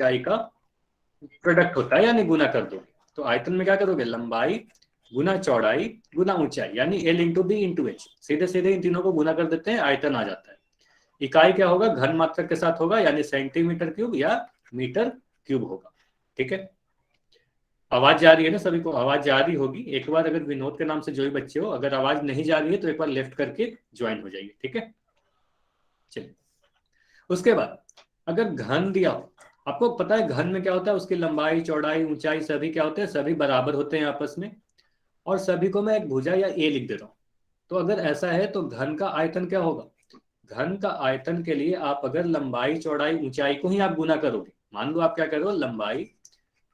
ऊंचाई का प्रोडक्ट होता है, यानी गुना कर दोगे। तो आयतन में क्या करोगे, लंबाई गुना चौड़ाई गुना ऊंचाई, यानी L into B into H. सीधे सीधे इन तीनों को गुना कर देते हैं, आयतन आ जाता है। इकाई क्या होगा, घन मात्रक के साथ होगा, यानी सेंटीमीटर क्यूब या मीटर क्यूब होगा। ठीक है, आवाज जा रही है ना सभी को, आवाज जा रही होगी। एक बार अगर विनोद के नाम से जो भी बच्चे हो, अगर आवाज नहीं जा रही है तो एक बार लेफ्ट करके ज्वाइन हो जाइए। ठीक है, चलिए। उसके बाद अगर घन दिया हो, आपको पता है घन में क्या होता है, उसकी लंबाई चौड़ाई ऊंचाई सभी क्या होते हैं, सभी बराबर होते हैं आपस में, और सभी को मैं एक भुजा या ए लिख दे रहा हूं। तो अगर ऐसा है तो घन का आयतन क्या होगा, घन का आयतन के लिए आप अगर लंबाई चौड़ाई ऊंचाई को ही आप गुना करोगे, मान लो आप क्या करो, लंबाई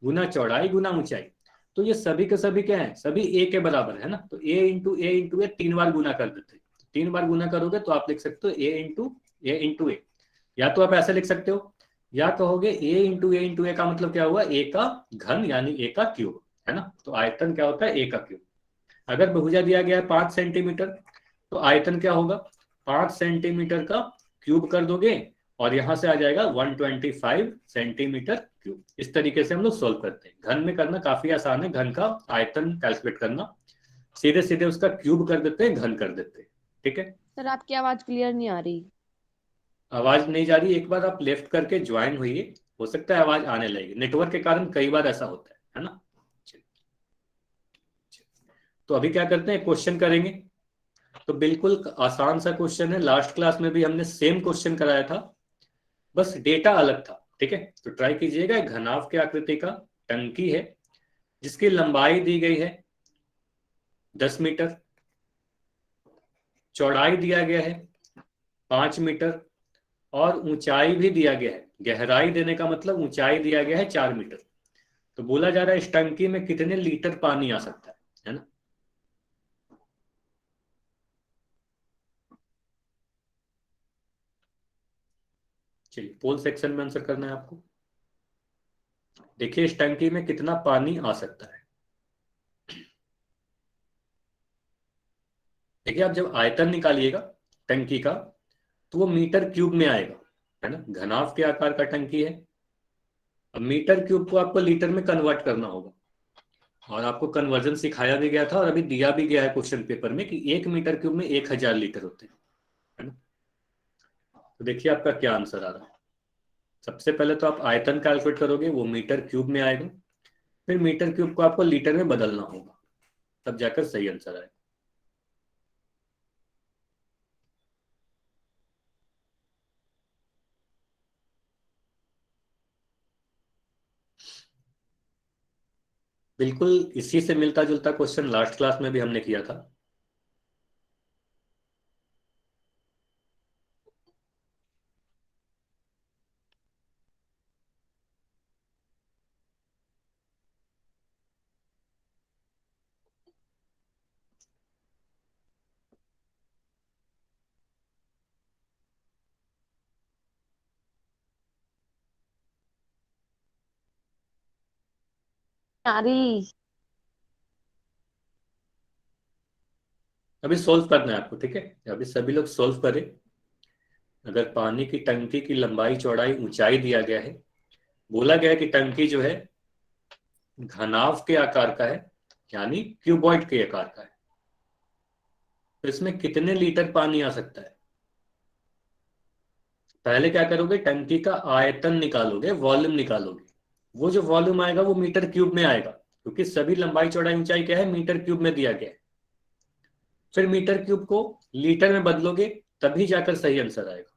गुना चौड़ाई गुना ऊंचाई, तो ये सभी के सभी क्या है, सभी ए के बराबर है ना, तो ए इंटू ए 3 बार गुना कर देते हैं। 3 बार गुना करोगे तो आप लिख सकते हो ए इंटू ए। या तो आप ऐसे लिख सकते हो, या कहोगे ए इंटू ए का मतलब क्या हुआ, ए का घन यानी ए का क्यूब, है ना। तो आयतन क्या होता है, ए का क्यूब। अगर बहुभुजा दिया गया है 5 सेंटीमीटर, तो आयतन क्या होगा, 5 सेंटीमीटर का क्यूब कर दोगे, और यहां से आ जाएगा 125 सेंटीमीटर क्यूब। इस तरीके से हम लोग सोल्व करते हैं। घन में करना काफी आसान है, घन का आयतन कैलकुलेट करना, सीधे सीधे उसका क्यूब कर देते हैं, घन कर देते हैं। ठीक है, सर आपकी आवाज क्लियर नहीं आ रही। आवाज नहीं जा रही, एक बार आप लेफ्ट करके ज्वाइन हुई, हो सकता है आवाज आने लगेगी, नेटवर्क के कारण कई बार ऐसा होता है ना। तो अभी क्या करते हैं, क्वेश्चन करेंगे। तो बिल्कुल आसान सा क्वेश्चन है, लास्ट क्लास में भी हमने सेम क्वेश्चन कराया था, बस डेटा अलग था। ठीक है, तो ट्राई कीजिएगा। घनाभ के आकृति का टंकी है, जिसकी लंबाई दी गई है 10 मीटर, चौड़ाई दिया गया है 5 मीटर, और ऊंचाई भी दिया गया है, गहराई देने का मतलब ऊंचाई दिया गया है 4 मीटर। तो बोला जा रहा है इस टंकी में कितने लीटर पानी आ सकता है ना। चलिए, पोल सेक्शन में आंसर करना है आपको। देखिए इस टंकी में कितना पानी आ सकता है। देखिए आप जब आयतन निकालिएगा टंकी का, तो वो मीटर क्यूब में आएगा, है ना। घनाभ के आकार का टंकी है, अब मीटर क्यूब को आपको लीटर में कन्वर्ट करना होगा, और आपको कन्वर्जन सिखाया भी गया था, और अभी दिया भी गया है क्वेश्चन पेपर में कि 1 मीटर क्यूब में 1000 लीटर होते हैं, है ना। तो देखिए आपका क्या आंसर आ रहा है। सबसे पहले तो आप आयतन कैलकुलेट करोगे, वो मीटर क्यूब में आएगा, फिर मीटर क्यूब को आपको लीटर में बदलना होगा, तब जाकर सही आंसर आएगा। बिल्कुल इसी से मिलता जुलता क्वेश्चन लास्ट क्लास में भी हमने किया था। आ रही। अभी सोल्व करना है आपको, ठीक है। अभी सभी लोग सोल्व करें। अगर पानी की टंकी की लंबाई चौड़ाई ऊंचाई दिया गया है, बोला गया है कि टंकी जो है घनाभ के आकार का है, यानी क्यूबॉइड के आकार का है, तो इसमें कितने लीटर पानी आ सकता है। पहले क्या करोगे, टंकी का आयतन निकालोगे, वॉल्यूम निकालोगे। वो जो वॉल्यूम आएगा वो मीटर क्यूब में आएगा, क्योंकि सभी लंबाई चौड़ाई ऊंचाई क्या है, मीटर क्यूब में दिया गया है। फिर मीटर क्यूब को लीटर में बदलोगे, तभी जाकर सही आंसर आएगा।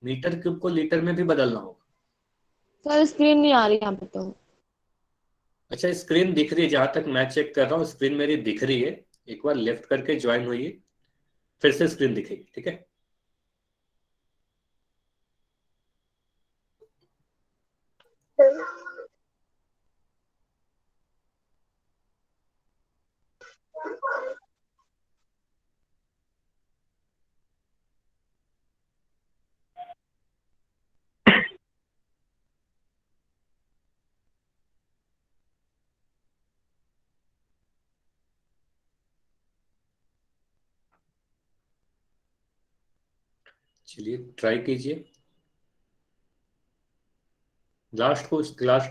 मीटर क्यूब को लीटर में भी बदलना होगा। सर स्क्रीन नहीं आ रही यहाँ पे तो। अच्छा, स्क्रीन दिख रही है, जहां तक मैं चेक कर रहा हूँ स्क्रीन मेरी दिख रही है। एक बार लेफ्ट करके ज्वाइन हुई, फिर से स्क्रीन दिखेगी, ठीक है। चलिए ट्राई कीजिए। लास्ट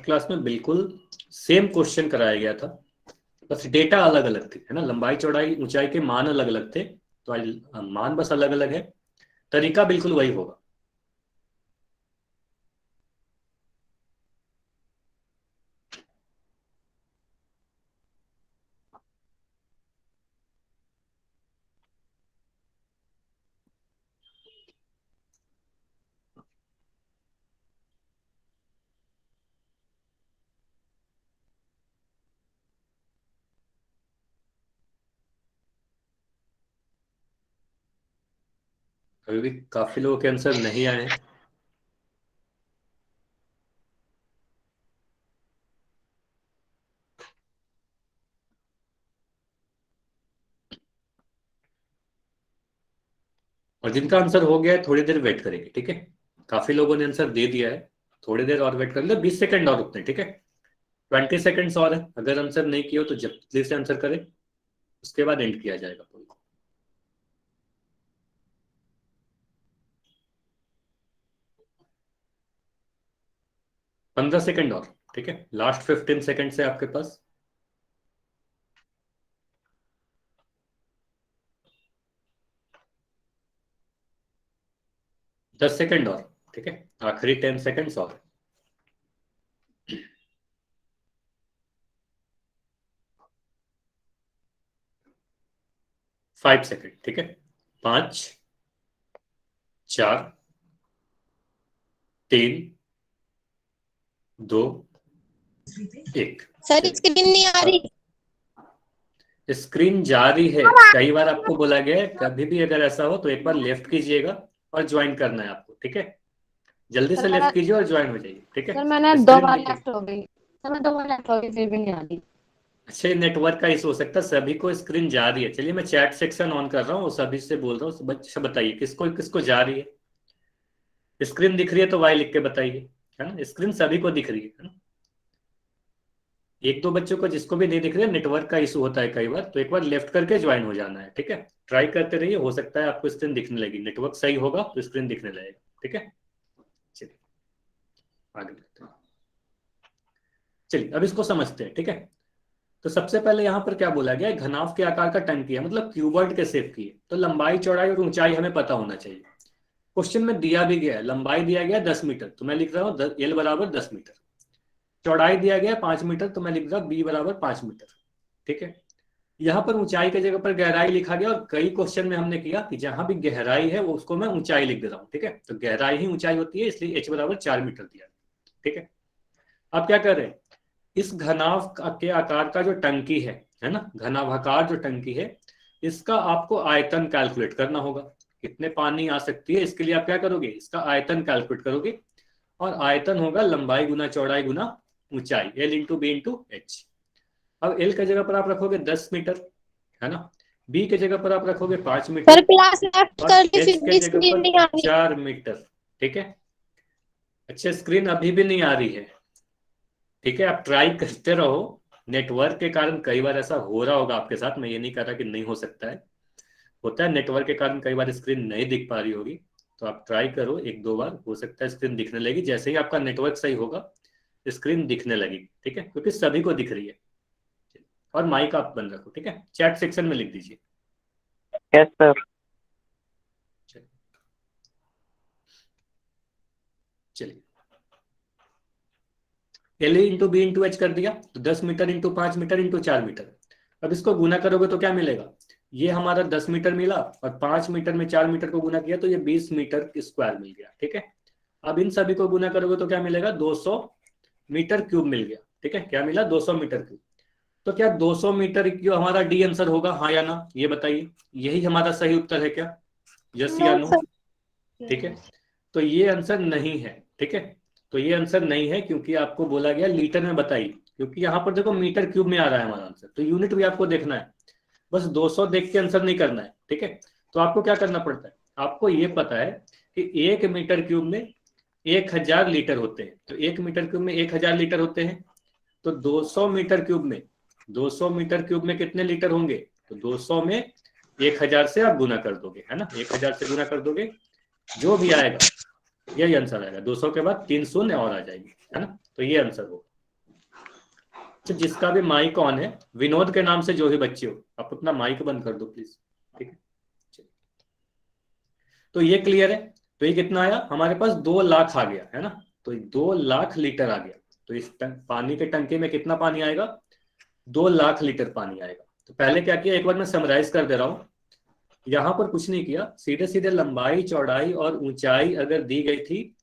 क्लास में बिल्कुल सेम क्वेश्चन कराया गया था, बस डेटा अलग अलग थे, है ना। लंबाई चौड़ाई ऊंचाई के मान अलग अलग थे, तो मान बस अलग अलग है, तरीका बिल्कुल वही होगा। अभी भी काफी लोगों के आंसर नहीं आए हैं। और जिनका आंसर हो गया है थोड़ी देर वेट करेंगे, ठीक है। काफी लोगों ने आंसर दे दिया है, थोड़ी देर और वेट कर लो, 20 सेकंड और रुकते हैं, ठीक है। 20 सेकंड्स और है, अगर आंसर नहीं किया हो तो जल्दी से आंसर करें, उसके बाद एंड किया जाएगा पोल को। 15 सेकंड और, ठीक है। लास्ट 15 सेकंड से आपके पास। 10 सेकंड और, ठीक है। आखिरी 10 सेकंड्स और। 5 सेकंड, ठीक है। 5, 4, 3, 2, 1। सर स्क्रीन नहीं आ रही। स्क्रीन जारी है, कई बार आपको बोला गया है, कभी भी अगर ऐसा हो तो एक बार लेफ्ट कीजिएगा और ज्वाइन करना है आपको, ठीक है। जल्दी से लेफ्ट कीजिए और ज्वाइन हो जाइए, ठीक है। सर मैंने 2 स्क्रीन बार दिखे। लेफ्ट हो गई। सर मैं 2 बार लेफ्ट हो गई फिर भी नहीं आ रही। अच्छा, नेटवर्क का इशू हो सकता है, सभी को स्क्रीन जा रही है। चलिए मैं चैट सेक्शन ऑन कर रहा हूँ, सभी से बोल रहा हूँ, अच्छा बताइए किसको किसको जा रही है। स्क्रीन दिख रही है तो वाई लिख के बताइए, है ना। स्क्रीन सभी को दिख रही है ना। एक दो बच्चों को जिसको भी नहीं दिख रही है, नेटवर्क का इशू होता है कई बार, तो एक बार लेफ्ट करके ज्वाइन हो जाना है, ठीक है। ट्राई करते रहिए, हो सकता है आपको स्क्रीन दिखने लगी, नेटवर्क सही होगा तो स्क्रीन दिखने लगेगा, ठीक है। चलिए आगे बढ़ते हैं। चलिए अब इसको समझते हैं, ठीक है। तो सबसे पहले यहाँ पर क्या बोला गया है, घनाभ के आकार का टंकी है, मतलब क्यूबॉइड के शेप की है, तो लंबाई चौड़ाई और ऊंचाई हमें पता होना चाहिए। क्वेश्चन में दिया भी गया है, लंबाई दिया गया 10 मीटर, तो मैं लिख रहा हूँ एल बराबर 10 मीटर। चौड़ाई दिया गया 5 मीटर, तो मैं लिख रहा हूँ बी बराबर 5 मीटर, ठीक है। यहाँ पर ऊंचाई की जगह पर गहराई लिखा गया, और कई क्वेश्चन में हमने किया कि जहां भी गहराई है वो उसको मैं ऊंचाई लिख दे रहा हूँ, ठीक है। तो गहराई ही ऊंचाई होती है, इसलिए एच बराबर 4 मीटर दिया, ठीक है। अब क्या कर रहे हैं, इस घनाभ के आकार का जो टंकी है ना, घनाभाकार जो टंकी है, इसका आपको आयतन कैलकुलेट करना होगा। कितने पानी आ सकती है, इसके लिए आप क्या करोगे, इसका आयतन कैलकुलेट करोगे, और आयतन होगा लंबाई गुना चौड़ाई गुना ऊंचाई, L into B into H. अब एल की जगह पर आप रखोगे 10 मीटर, है ना। बी की जगह पर आप रखोगे 5 मीटर, सर क्लास लेफ्ट और कर ली एच फिर के भी जगह स्क्रीन पर नहीं आ रही। 4 मीटर, ठीक है। अच्छा, स्क्रीन अभी भी नहीं आ रही है, ठीक है। आप ट्राई करते रहो, नेटवर्क के कारण कई बार ऐसा हो रहा होगा आपके साथ, मैं ये नहीं कह रहा कि नहीं हो सकता है, होता है नेटवर्क के कारण कई बार स्क्रीन नहीं दिख पा रही होगी। तो आप ट्राई करो एक दो बार, हो सकता है स्क्रीन दिखने लगी, जैसे ही आपका नेटवर्क सही होगा स्क्रीन दिखने लगी, ठीक है, क्योंकि सभी को दिख रही है। और माइक आप बंद रखो, ठीक है, चैट सेक्शन में लिख दीजिए। Yes sir. चलिए L into B into H कर दिया, तो 10 meter into 5 meter into 4 meter. अब इसको गुना करोगे तो क्या मिलेगा, ये हमारा 10 मीटर मिला, और 5 मीटर में 4 मीटर को गुना किया तो ये 20 मीटर स्क्वायर मिल गया, ठीक है। अब इन सभी को गुना करोगे तो क्या मिलेगा, 200 मीटर क्यूब मिल गया, ठीक है। क्या मिला, 200 मीटर क्यूब। तो क्या 200 मीटर क्यूब हमारा डी आंसर होगा, हाँ या ना, ये बताइए। यही हमारा सही उत्तर है क्या, यस या नो, ठीक है। तो ये आंसर नहीं है, ठीक है। तो ये आंसर नहीं है, क्योंकि आपको बोला गया लीटर में बताइए, क्योंकि यहाँ पर देखो मीटर क्यूब में आ रहा है हमारा आंसर, तो यूनिट भी आपको देखना है, बस 200 देख के आंसर नहीं करना है, ठीक है। तो आपको क्या करना पड़ता है, आपको ये पता है कि 1 मीटर क्यूब में 1000 लीटर होते हैं, तो 1 मीटर क्यूब में 1000 लीटर होते हैं, तो 200 मीटर क्यूब में कितने लीटर होंगे, तो 200 में 1000 से आप गुना कर दोगे, है ना, 1000 से गुना कर दोगे, जो भी आएगा यही आंसर आएगा। 200 के बाद 3 शून्य और आ जाएगी, है ना, तो ये आंसर होगा। तो जिसका भी माइक ऑन है, विनोद के नाम से जो ही बच्चे हो, आप अपना माइक बंद कर दो प्लीज, ठीक है। चलिए, तो ये क्लियर है। तो ये कितना आया हमारे पास, 2 लाख आ गया, है ना, तो 2 लाख लीटर आ गया। तो इस पानी के टंकी में कितना पानी आएगा, 2 लाख लीटर पानी आएगा। तो पहले क्या किया, एक बार मैं समराइज कर दे रहा हूं। यहां पर कुछ नहीं किया, सीधे सीधे लंबाई चौड़ाई और ऊंचाई अगर दी गई थी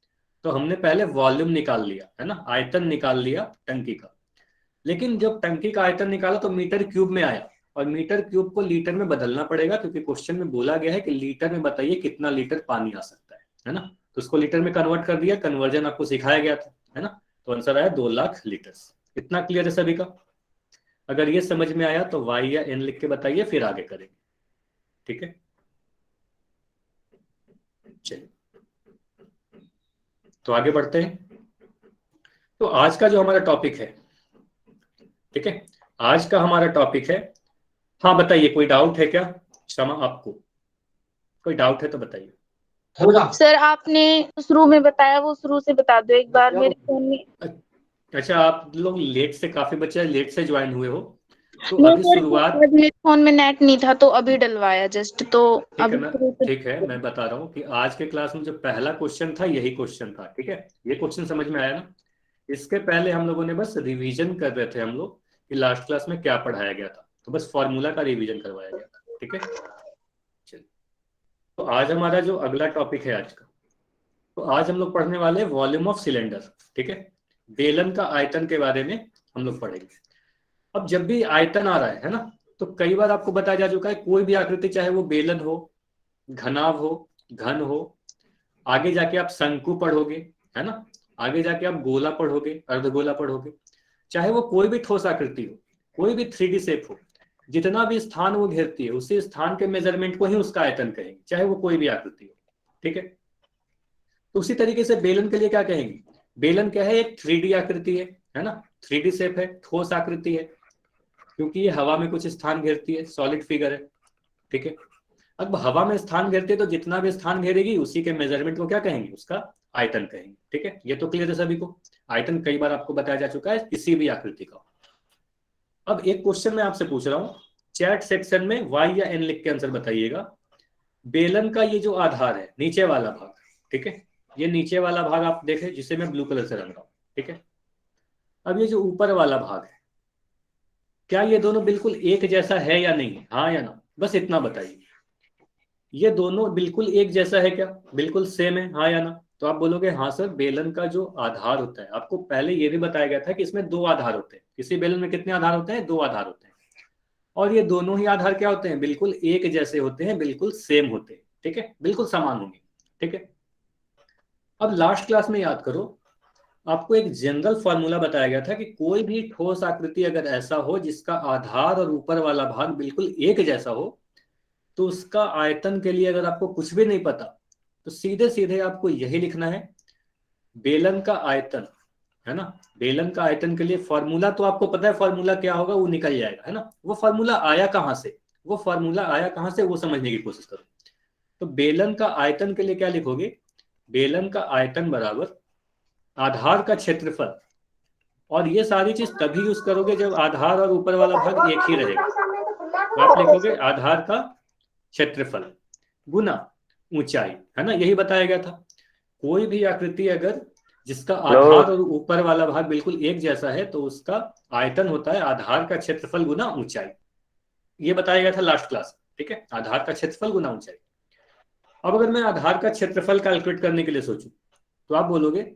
तो हमने पहले वॉल्यूम निकाल लिया, है ना, आयतन निकाल लिया टंकी का। लेकिन जब टंकी का आयतन निकाला तो मीटर क्यूब में आया, और मीटर क्यूब को लीटर में बदलना पड़ेगा, क्योंकि क्वेश्चन में बोला गया है कि लीटर में बताइए कितना लीटर पानी आ सकता है ना। तो उसको लीटर में कन्वर्ट कर दिया, कन्वर्जन आपको सिखाया गया था, है ना। तो आंसर आया 2 लाख लीटर। इतना क्लियर है सभी का? अगर ये समझ में आया तो वाई या एन लिख के बताइए, फिर आगे करेंगे, ठीक है। चलिए, तो आगे बढ़ते हैं। तो आज का जो हमारा टॉपिक है, ठीक है, आज का हमारा टॉपिक है, हाँ बताइए, कोई डाउट है क्या? क्षमा, आपको कोई डाउट है तो बताइए। सर आपने शुरू में बताया वो शुरू से बता दो एक बार, मेरे फोन में। अच्छा, आप लोग लेट से, काफी बच्चे लेट से ज्वाइन हुए हो, तो नहीं अभी सर, शुरुआत, मेरे फोन में नेट नहीं था तो अभी डलवाया जस्ट, तो अभी शुरू से। ठीक है, मैं बता रहा हूँ कि आज के क्लास में जो पहला क्वेश्चन था यही क्वेश्चन था, ठीक है। ये क्वेश्चन समझ में आया ना? इसके पहले हम लोगों ने बस रिवीजन कर रहे थे हम लोग कि लास्ट क्लास में क्या पढ़ाया गया था, तो बस फॉर्मूला का रिवीजन करवाया गया था, ठीक है। चलिए, तो आज हमारा जो अगला टॉपिक है आज का, तो आज हम लोग पढ़ने वाले वॉल्यूम ऑफ सिलेंडर, ठीक है। बेलन का आयतन के बारे में हम लोग पढ़ेंगे। अब जब भी आयतन आ रहा है ना, तो कई बार आपको बताया जा चुका है, कोई भी आकृति, चाहे वो बेलन हो, घनाभ हो, घन हो, आगे जाके आप शंकु पढ़ोगे, है ना, आगे जाके आप गोला पढ़ोगे, अर्धगोला पढ़ोगे, चाहे वो कोई भी ठोस आकृति हो, कोई भी 3D शेप हो, जितना भी स्थान वो घेरती है उसी स्थान के मेजरमेंट को ही उसका आयतन कहेंगे, चाहे वो कोई भी आकृति हो, ठीक है। तो उसी तरीके से बेलन के लिए क्या कहेंगे, बेलन क्या है, एक 3D आकृति है ना, 3D शेप है, ठोस आकृति है, क्योंकि ये हवा में कुछ स्थान घेरती है, सॉलिड फिगर है, ठीक है। अब हवा में स्थान घेरती है तो जितना भी स्थान घेरेगी उसी के मेजरमेंट को क्या कहेंगे, उसका आयतन कहेंगे, ठीक है। ये तो क्लियर है सभी को? आयतन कई बार आपको बताया जा चुका है किसी भी आकृति का। अब एक क्वेश्चन मैं आपसे पूछ रहा हूं, चैट सेक्शन में वाई या एन लिख के आंसर बताइएगा। बेलन का ये जो आधार है, नीचे वाला भाग, ठीक है, ये नीचे वाला भाग आप देखें, जिसे मैं ब्लू कलर से रंग रहा हूं, ठीक है। अब ये जो ऊपर वाला भाग है, क्या ये दोनों बिल्कुल एक जैसा है या नहीं, हाँ या ना, बस इतना बताइए। ये दोनों बिल्कुल एक जैसा है क्या, बिल्कुल सेम है, हाँ या ना? तो आप बोलोगे हाँ सर, बेलन का जो आधार होता है, आपको पहले ये भी बताया गया था कि इसमें 2 आधार होते हैं। किसी बेलन में कितने आधार होते हैं, 2 आधार होते हैं, और ये दोनों ही आधार क्या होते हैं, बिल्कुल एक जैसे होते हैं, बिल्कुल सेम होते हैं, ठीक है, बिल्कुल समान होंगे, ठीक है। अब लास्ट क्लास में याद करो, आपको एक जनरल फॉर्मूला बताया गया था कि कोई भी ठोस आकृति अगर ऐसा हो जिसका आधार और ऊपर वाला भाग बिल्कुल एक जैसा हो, तो उसका आयतन के लिए अगर आपको कुछ भी नहीं पता तो सीधे सीधे आपको यही लिखना है, बेलन का आयतन, है ना। बेलन का आयतन के लिए फॉर्मूला तो आपको पता है, फॉर्मूला क्या होगा, वो निकल जाएगा, है ना। वो फॉर्मूला आया कहां से, वो फॉर्मूला आया कहां से, वो समझने की कोशिश करो। तो बेलन का आयतन के लिए क्या लिखोगे, बेलन का आयतन बराबर आधार का क्षेत्रफल, और ये सारी चीज तभी यूज करोगे जब आधार और ऊपर वाला भाग एक ही रहेगा। तो आप लिखोगे आधार का क्षेत्रफल गुना ऊंचाई, है ना, यही बताया गया था। कोई भी आकृति अगर जिसका आधार और ऊपर वाला भाग बिल्कुल एक जैसा है तो उसका आयतन होता है आधार का क्षेत्रफल गुना ऊंचाई, ये बताया गया था लास्ट क्लास, ठीक है, आधार का क्षेत्रफल गुना ऊंचाई। अब अगर मैं आधार का क्षेत्रफल कैलकुलेट करने के लिए सोचूं तो आप बोलोगे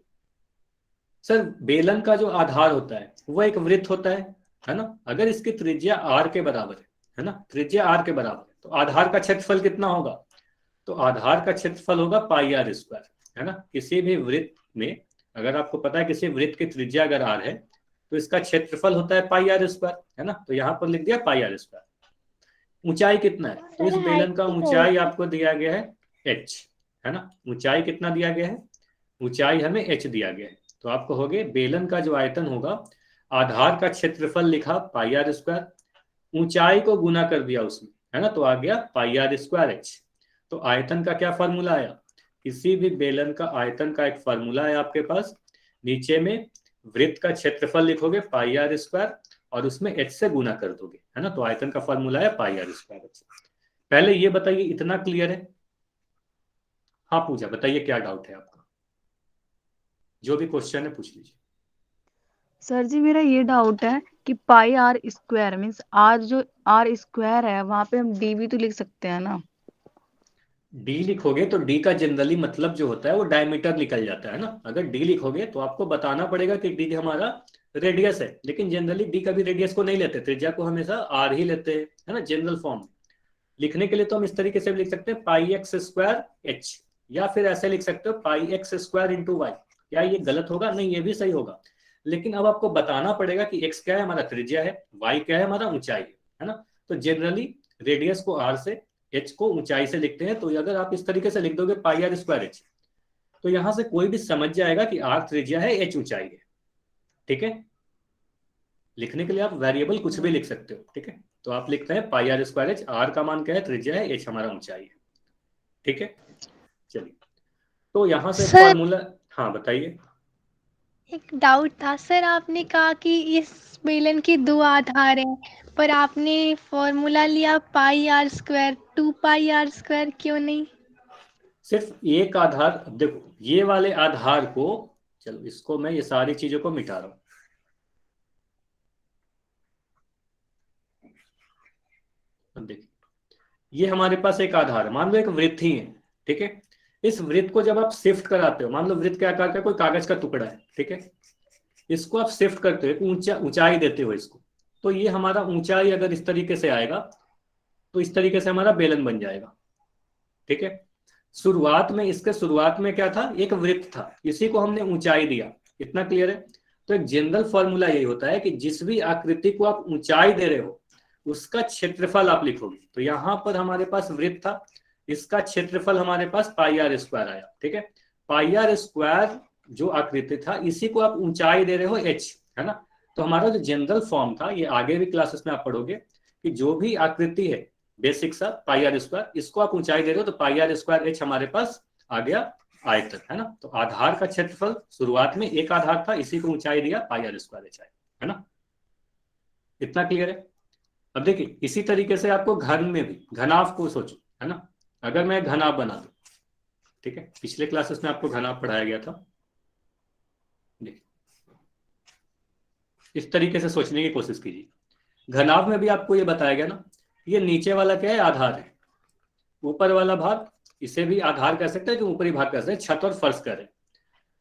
सर, बेलन का जो आधार होता है वो एक वृत्त होता है ना, अगर इसकी त्रिज्या r के बराबर है ना, त्रिज्या r के बराबर है, तो आधार का क्षेत्रफल कितना होगा, तो आधार का क्षेत्रफल होगा पाई आर स्क्वायर, है ना। किसी भी वृत्त में अगर आपको पता है किसी वृत्त की त्रिज्या अगर r है तो इसका क्षेत्रफल होता है पाई आर स्क्वायर, है ना, तो यहाँ पर लिख दिया पाई आर स्क्वायर। ऊंचाई कितना है, तो इस बेलन का ऊंचाई आपको दिया गया है h, है ना, ऊंचाई कितना दिया गया है, ऊंचाई हमें h दिया गया है। तो आप कहोगे बेलन का जो आयतन होगा, आधार का क्षेत्रफल लिखा पाई आर स्क्वायर, ऊंचाई को गुना कर दिया उसमें, है ना, तो आ गया पाई आर स्क्वायर एच। तो आयतन का क्या फॉर्मूला आया, किसी भी बेलन का आयतन का एक फार्मूला है आपके पास, नीचे में वृत्त का क्षेत्रफल लिखोगे पाई आर स्क्वायर और उसमें h से गुना कर दोगे, है ना। तो आयतन का फार्मूला है पाई आर स्क्वायर। पहले ये बताइए इतना क्लियर है? हाँ पूजा, बताइए क्या डाउट है आपका, जो भी क्वेश्चन है पूछ लीजिए। सर जी मेरा ये डाउट है कि पाई आर स्क्वायर मीन्स आर, जो आर स्क्वायर है वहां पे हम डी भी तो लिख सकते हैं ना। डी लिखोगे तो डी का जनरली मतलब जो होता है वो डायमीटर निकल जाता है ना। अगर डी लिखोगे तो आपको बताना पड़ेगा कि डी हमारा रेडियस है, लेकिन जनरली डी का भी रेडियस को नहीं लेते, त्रिज्या को हमेशा आर ही लेते हैं, है ना। जनरल फॉर्म लिखने के लिए तो हम इस तरीके से भी लिख सकते हैं पाई एक्स स्क्वायर एच, या फिर ऐसे लिख सकते हो पाई एक्स स्क्वायर इंटू वाई। क्या ये गलत होगा? नहीं, ये भी सही होगा। लेकिन अब आपको बताना पड़ेगा कि एक्स क्या है, हमारा त्रिज्या है, वाई क्या है, हमारा ऊंचाई है ना। तो जनरली रेडियस को आर से, एच को ऊंचाई से लिखते हैं। तो अगर आप इस तरीके से लिख दोगे पाई आर स्क्वायर एच, तो यहां से कोई भी समझ जाएगा कि आर त्रिज्या है, एच ऊंचाई है। ठीक है, लिखने के लिए आप वेरिएबल कुछ भी लिख सकते हो। ठीक है, तो आप लिखते हैं पाई आर स्क्वायर एच, आर का मान क्या है, त्रिज्या है, एच हमारा ऊंचाई है। ठीक है, चलिए तो यहां से सर फॉर्मूला, हाँ बताइए। एक डाउट था सर, आपने कहा कि इस बेलन के दो आधार हैं, पर आपने फॉर्मूला लिया pi r square, 2 pi r square क्यों नहीं? सिर्फ एक आधार, अब देखो ये वाले आधार को, चलो इसको मैं ये सारी चीजों को मिटा रहा हूं। अब देखिए ये हमारे पास एक आधार है, मान लो एक वृत्त ही है। ठीक है, इस वृत्त को जब आप शिफ्ट कराते हो, मान लो वृत्त के आकार का कोई कागज का टुकड़ा है, ठीक है, इसको आप शिफ्ट करते हो, ऊंचाई देते हो इसको, तो ये हमारा ऊंचाई अगर इस तरीके से आएगा तो इस तरीके से हमारा बेलन बन जाएगा। ठीक है, शुरुआत में, इसके शुरुआत में क्या था, एक वृत्त था, इसी को हमने ऊंचाई दिया। इतना क्लियर है? तो एक जनरल फॉर्मूला यही होता है कि जिस भी आकृति को आप ऊंचाई दे रहे हो उसका क्षेत्रफल आप लिखोगे। तो यहां पर हमारे पास वृत्त था, इसका क्षेत्रफल हमारे पास पाई आर स्क्वायर आया। ठीक है, पाई आर स्क्वायर जो आकृति था, इसी को आप ऊंचाई दे रहे हो एच, है ना। तो हमारा जो जनरल फॉर्म था, ये आगे भी क्लासेस में आप पढ़ोगे कि जो भी आकृति है बेसिक सा पाई आर स्क्वायर, इसको आप ऊंचाई दे रहे हो तो पाई आर स्क्वायर एच हमारे पास आ गया आयतन, है ना। तो आधार का क्षेत्रफल शुरुआत में एक आधार था, इसी को ऊंचाई दिया पाई आर स्क्वायर एच, है ना। इतना क्लियर है? अब देखिए इसी तरीके से आपको घन में भी, घनाभ को सोचो, है ना। अगर मैं घनाभ बना दूं, ठीक है, पिछले क्लासेस में आपको घनाभ पढ़ाया गया था, देखिए इस तरीके से सोचने की कोशिश कीजिए। घनाभ में भी आपको ये बताया गया ना, ये नीचे वाला क्या है, आधार है, ऊपर वाला भाग इसे भी आधार कह सकते हैं कि ऊपरी भाग कह सकते हैं, छत और फर्श करें।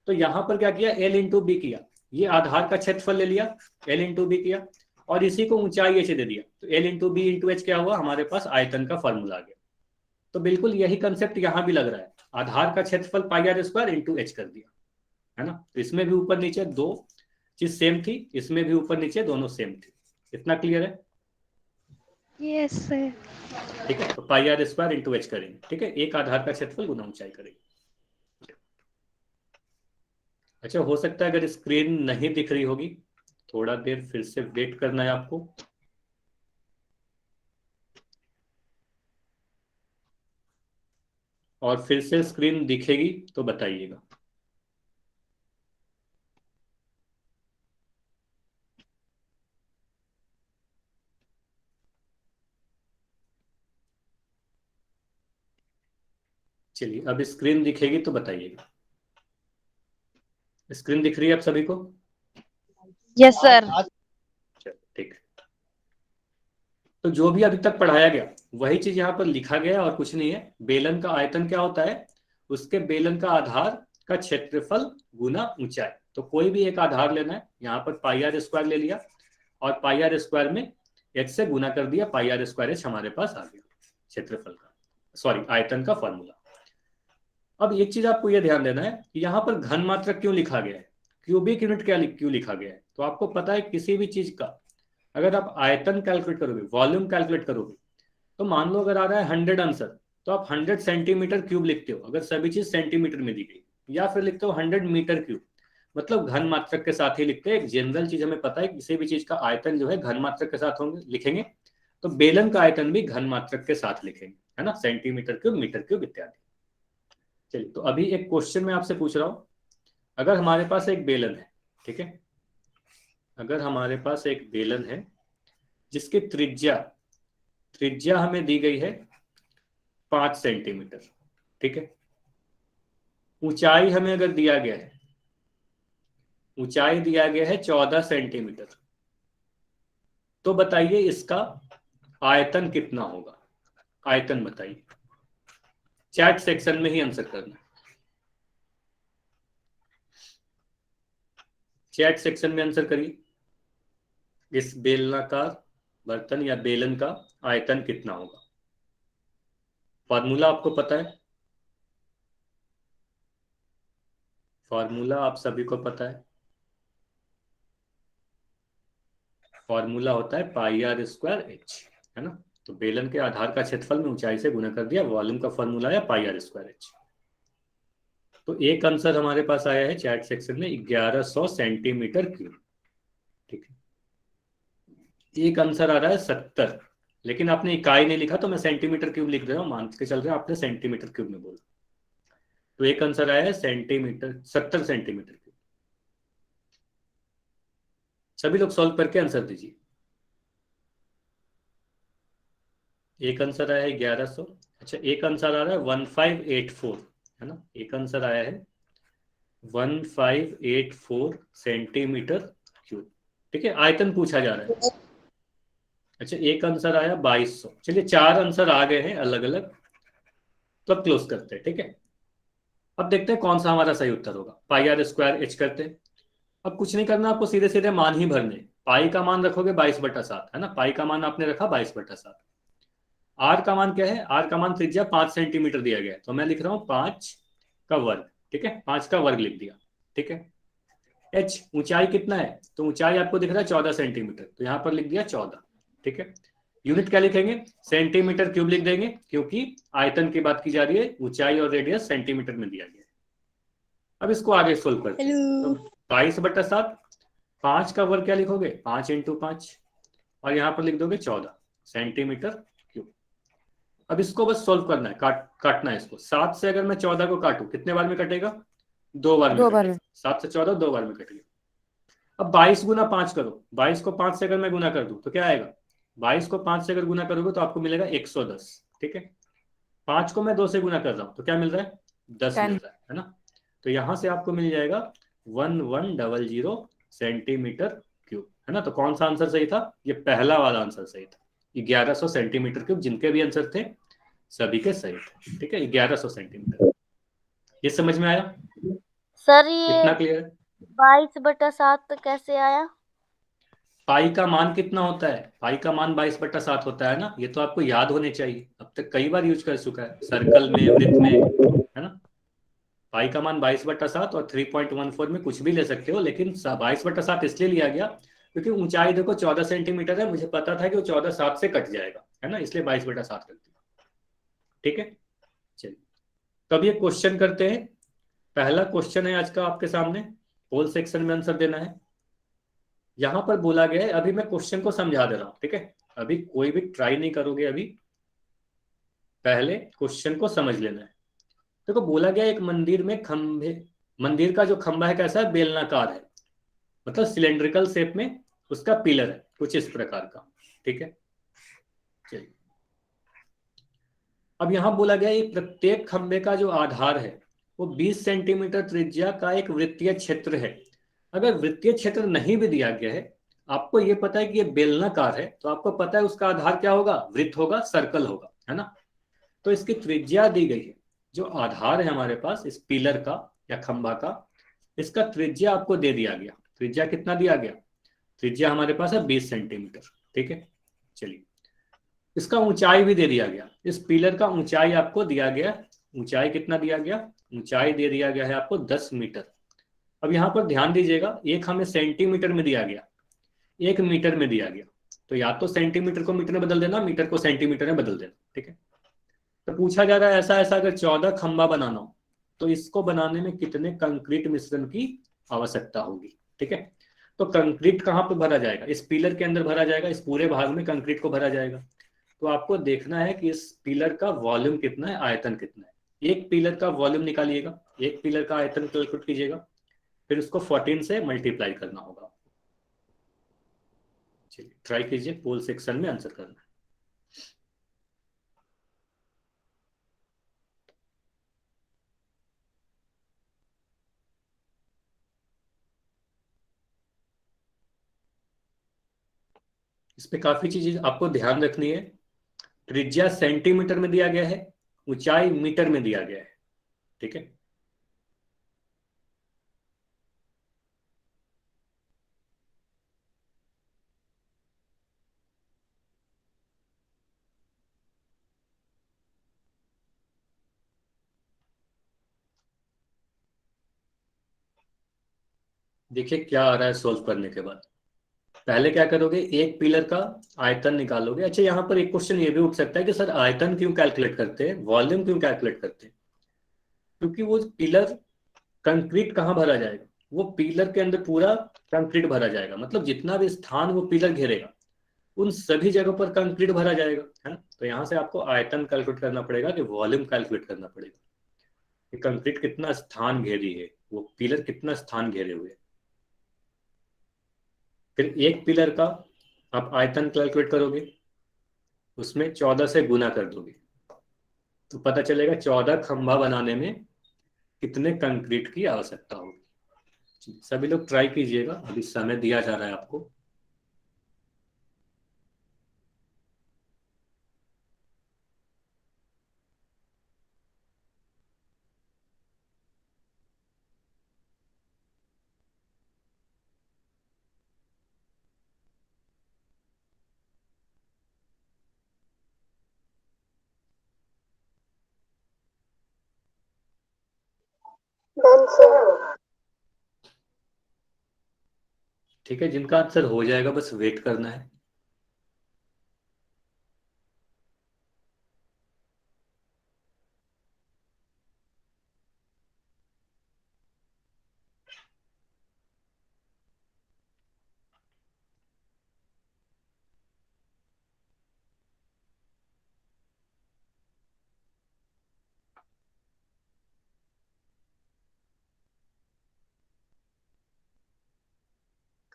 तो यहां पर क्या किया, एल इंटू बी किया, ये आधार का क्षेत्रफल ले लिया, एल इंटू बी किया, और इसी को ऊंचाई एच दे दिया। तो L into B into H क्या हुआ, हमारे पास आयतन का फॉर्मूला आ गया। तो बिल्कुल यही कंसेप्ट यहां भी लग रहा है, आधार का क्षेत्रफल पाई आर स्क्वायर इंटू एच कर दिया, है ना। तो इसमें भी ऊपर नीचे दो चीज सेम थी, इसमें भी ऊपर नीचे दोनों सेम थी। इतना क्लियर है? Yes sir. ठीक है, तो पाई आर स्क्वायर इंटू एच करेंगे। ठीक है, एक आधार का क्षेत्रफल गुना ऊंचाई करेंगे। अच्छा, हो सकता है अगर स्क्रीन नहीं दिख रही होगी, थोड़ा देर फिर से वेट करना है आपको। और फिर से स्क्रीन दिखेगी तो बताइएगा। चलिए अब स्क्रीन दिखेगी तो बताइएगा। स्क्रीन दिख रही है आप सभी को? Yes sir. चलो ठीक। तो जो भी अभी तक पढ़ाया गया वही चीज यहाँ पर लिखा गया और कुछ नहीं है। बेलन का आयतन क्या होता है, उसके बेलन का आधार का क्षेत्रफल गुना ऊंचाई। तो कोई भी एक आधार लेना है, यहाँ पर पाई आर स्क्वायर ले लिया और पाई आर स्क्वायर में एच से गुना कर दिया, पाई आर स्क्वायर एच हमारे पास आ गया क्षेत्रफल का, सॉरी आयतन का फॉर्मूला। अब एक चीज आपको यह ध्यान देना है कि यहाँ पर घन मात्रक क्यों लिखा गया है, क्यूबिक यूनिट क्यों लिखा गया है। तो आपको पता है किसी भी चीज का अगर आप आयतन कैलकुलेट करोगे, वॉल्यूम कैलकुलेट करोगे, तो मान लो अगर आ रहा है 100 आंसर, तो आप 100 सेंटीमीटर क्यूब लिखते हो अगर सभी चीज सेंटीमीटर में दी गई, या फिर लिखते हो 100 मीटर क्यूब, मतलब घन मात्रक के साथ ही लिखते हैं। एक जनरल चीज हमें पता है किसी भी चीज का आयतन जो है घन मात्रक के साथ होंगे लिखेंगे, तो बेलन का आयतन भी घन मात्रक के साथ लिखेंगे, है ना, सेंटीमीटर क्यूब, मीटर क्यूब इत्यादि। चलिए, तो अभी एक क्वेश्चन मैं आपसे पूछ रहा हूं। अगर हमारे पास एक बेलन है, ठीक है, अगर हमारे पास एक बेलन है जिसकी त्रिज्या हमें दी गई है 5 सेंटीमीटर, ठीक है, ऊंचाई हमें अगर दिया गया है, ऊंचाई दिया गया है 14 सेंटीमीटर, तो बताइए इसका आयतन कितना होगा? आयतन बताइए, चैट सेक्शन में ही आंसर करना, चैट सेक्शन में आंसर करिए। इस बेलनाकार बर्तन या बेलन का आयतन कितना होगा? फॉर्मूला आपको पता है, फॉर्मूला आप सभी को पता है, फॉर्मूला होता है पाई आर स्क्वायर एच, है ना। तो बेलन के आधार का क्षेत्रफल में ऊंचाई से गुना कर दिया, वॉल्यूम का फॉर्मूला है पाई आर स्क्वायर एच। तो एक आंसर हमारे पास आया है चैट सेक्शन में 1100 सेंटीमीटर क्यूब, ठीक है। एक आंसर आ रहा है 70, लेकिन आपने इकाई नहीं लिखा तो मैं सेंटीमीटर क्यूब लिख रहा हूँ, मान के चल रहे हैं आपने सेंटीमीटर क्यूब में बोला। तो एक आंसर आया है सेंटीमीटर, 70 सेंटीमीटर क्यूब। सभी लोग सॉल्व करके आंसर दीजिए। एक आंसर आया है 1100, अच्छा एक आंसर आ रहा है 1584, है ना। एक आंसर आया है 1584 सेंटीमीटर क्यूब, ठीक है। आयतन पूछा जा रहा है। अच्छा एक आंसर आया 2200। चलिए 4 आंसर आ गए हैं अलग अलग, तो अब क्लोज करते हैं, ठीक है। अब देखते हैं कौन सा हमारा सही उत्तर होगा। पाई आर स्क्वायर एच करते हैं। अब कुछ नहीं करना, आपको सीधे सीधे मान ही भरने। पाई का मान रखोगे 22/7, है ना, पाई का मान आपने रखा 22/7। आर का मान क्या है? आर का मान त्रिज्या 5 सेंटीमीटर दिया गया है, तो मैं लिख रहा हूं 5 का वर्ग, ठीक है, 5 का वर्ग लिख दिया, ठीक है। एच ऊंचाई कितना है? तो ऊंचाई आपको दिख रहा है 14 सेंटीमीटर, तो यहां पर लिख दिया 14, ठीक है। यूनिट क्या लिखेंगे? सेंटीमीटर क्यूब लिख देंगे, क्योंकि आयतन की बात की जा रही है, ऊंचाई और रेडियस सेंटीमीटर में दिया गया है। अब इसको आगे सोल्व करते हैं। तो 22/7, 5 का वर्ग क्या लिखोगे? 5 × 5, और यहां पर लिख दोगे 14 सेंटीमीटर क्यूब। अब इसको बस सोल्व करना है, काटना है इसको। 7 से अगर मैं 14 को काटूं, कितने बार में कटेगा? 2 बार में कटेगा। 7 से 14 2 बार में कटेगा। अब 22 × 5 करो। 22 को 5 से अगर मैं गुना कर दूं तो क्या आएगा? 22 को 5 से अगर गुना करोगे तो आपको मिलेगा 110, ठीक है। 5 को मैं 2 से गुना कर रहा हूं तो क्या मिल रहा है? 10 मिल रहा है ना। तो यहां से आपको मिल जाएगा 1100 सेंटीमीटर क्यूब, है ना। तो कौन सा आंसर सही था? ये पहला वाला आंसर सही था, 1100 सेंटीमीटर क्यूब। जिनके भी आंसर थे सभी के सही थे, ठीक है, 1100 सेंटीमीटर। ये समझ में आया? सर ये कितना क्लियर है? 22/7 कैसे आया? पाई का मान कितना होता है? पाई का मान 22/7 होता है ना। ये तो आपको याद होने चाहिए, अब तक कई बार यूज कर चुका है, सर्कल में, वृत्त में, है ना। पाई का मान 22/7 और 3.14 में कुछ भी ले सकते हो, लेकिन 22/7 इसलिए लिया गया क्योंकि ऊंचाई देखो 14 सेंटीमीटर है। मुझे पता था कि वो 14 7 से कट जाएगा, है ना, इसलिए 22/7 कर दिया, ठीक है। चलिए तो अब ये क्वेश्चन करते हैं। पहला क्वेश्चन है आज का आपके सामने, होल सेक्शन में आंसर देना है। यहां पर बोला गया है, अभी मैं क्वेश्चन को समझा दे रहा हूं, ठीक है। अभी कोई भी ट्राई नहीं करोगे, अभी पहले क्वेश्चन को समझ लेना है। देखो बोला गया एक मंदिर में खंभे, मंदिर का जो खंभा है कैसा है? बेलनाकार है, मतलब सिलेंड्रिकल शेप में उसका पिलर है, कुछ इस प्रकार का, ठीक है। चलिए अब यहां बोला गया एक प्रत्येक खंभे का जो आधार है वो 20 सेंटीमीटर त्रिज्या का एक वृत्तीय क्षेत्र है। अगर वृत्तीय क्षेत्र नहीं भी दिया गया है, आपको ये पता है कि ये बेलनाकार है, तो आपको पता है उसका आधार क्या होगा? वृत्त होगा, सर्कल होगा, है ना। तो इसकी त्रिज्या दी गई है, जो आधार है हमारे पास इस पिलर का या खंभा का, इसका त्रिज्या आपको दे दिया गया। त्रिज्या कितना दिया गया? त्रिज्या हमारे पास है 20 सेंटीमीटर, ठीक है। चलिए इसका ऊंचाई भी दे दिया गया, इस पिलर का ऊंचाई आपको दिया गया। ऊंचाई कितना दिया गया? ऊंचाई दे दिया गया है आपको 10 मीटर। अब यहां पर ध्यान दीजिएगा, एक हमें सेंटीमीटर में दिया गया, एक मीटर में दिया गया, तो या तो सेंटीमीटर को मीटर में बदल देना, मीटर को सेंटीमीटर में बदल देना, ठीक है। तो पूछा जा रहा है ऐसा ऐसा अगर 14 खंबा बनाना हो तो इसको बनाने में कितने कंक्रीट मिश्रण की आवश्यकता होगी, ठीक है। तो कंक्रीट कहाँ पे भरा जाएगा? इस पिलर के अंदर भरा जाएगा, इस पूरे भाग में कंक्रीट को भरा जाएगा। तो आपको देखना है कि इस पिलर का वॉल्यूम कितना है, आयतन कितना है। एक पिलर का वॉल्यूम निकालिएगा, एक पिलर का आयतन कैलकुलेट कीजिएगा, फिर उसको 14 से मल्टीप्लाई करना होगा। चलिए ट्राई कीजिए, पोल सेक्शन में आंसर करना। इस पे काफी चीजें आपको ध्यान रखनी है। त्रिज्या सेंटीमीटर में दिया गया है, ऊंचाई मीटर में दिया गया है, ठीक है। देखिए क्या आ रहा है सोल्व करने के बाद। पहले क्या करोगे, एक पिलर का आयतन निकालोगे। अच्छा यहाँ पर एक क्वेश्चन ये भी उठ सकता है कि सर आयतन क्यों कैलकुलेट करते हैं, वॉल्यूम क्यों कैलकुलेट करते हैं? क्योंकि वो पिलर कंक्रीट कहाँ भरा जाएगा, वो पिलर के अंदर पूरा कंक्रीट भरा जाएगा, मतलब जितना भी स्थान वो पिलर घेरेगा उन सभी जगहों पर कंक्रीट भरा जाएगा, है ना। तो यहाँ से आपको आयतन कैलकुलेट करना पड़ेगा कि वॉल्यूम कैलकुलेट करना पड़ेगा कि कंक्रीट कितना स्थान घेरी है, वो पिलर कितना स्थान घेरे हुए। फिर एक पिलर का आप आयतन कैलकुलेट करोगे, उसमें 14 से गुना कर दोगे, तो पता चलेगा 14 खंभा बनाने में कितने कंक्रीट की आवश्यकता होगी। सभी लोग ट्राई कीजिएगा, अभी समय दिया जा रहा है आपको। ठीक है, जिनका आंसर हो जाएगा बस वेट करना है।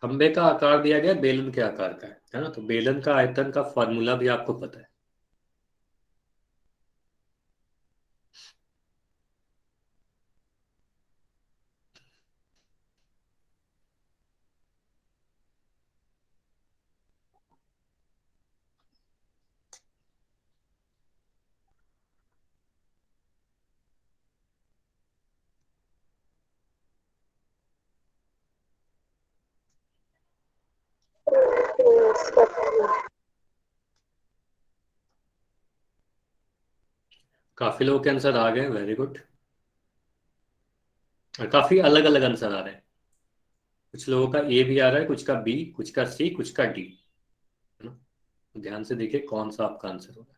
खंबे का आकार दिया गया बेलन के आकार का है ना, तो बेलन का आयतन का फॉर्मूला भी आपको पता है। काफी लोगों के आंसर आ गए, वेरी गुड। और काफी अलग अलग आंसर आ रहे हैं, कुछ लोगों का ए भी आ रहा है, कुछ का बी, कुछ का सी, कुछ का डी, है ना। ध्यान से देखिए कौन सा आपका आंसर होगा।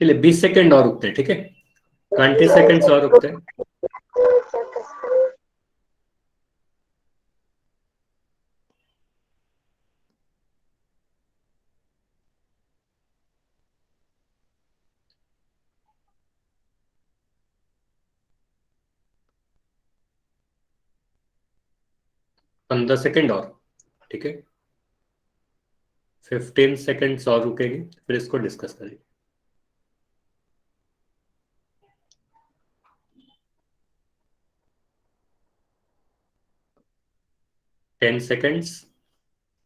चलिए 20 सेकेंड और रुकते हैं, ठीक है, 20 सेकेंड्स और रुकते हैं। पंद्रह सेकेंड और, ठीक है, 15 सेकेंड्स और रुकेगी, फिर इसको डिस्कस करेंगे। 10 सेकेंड्स,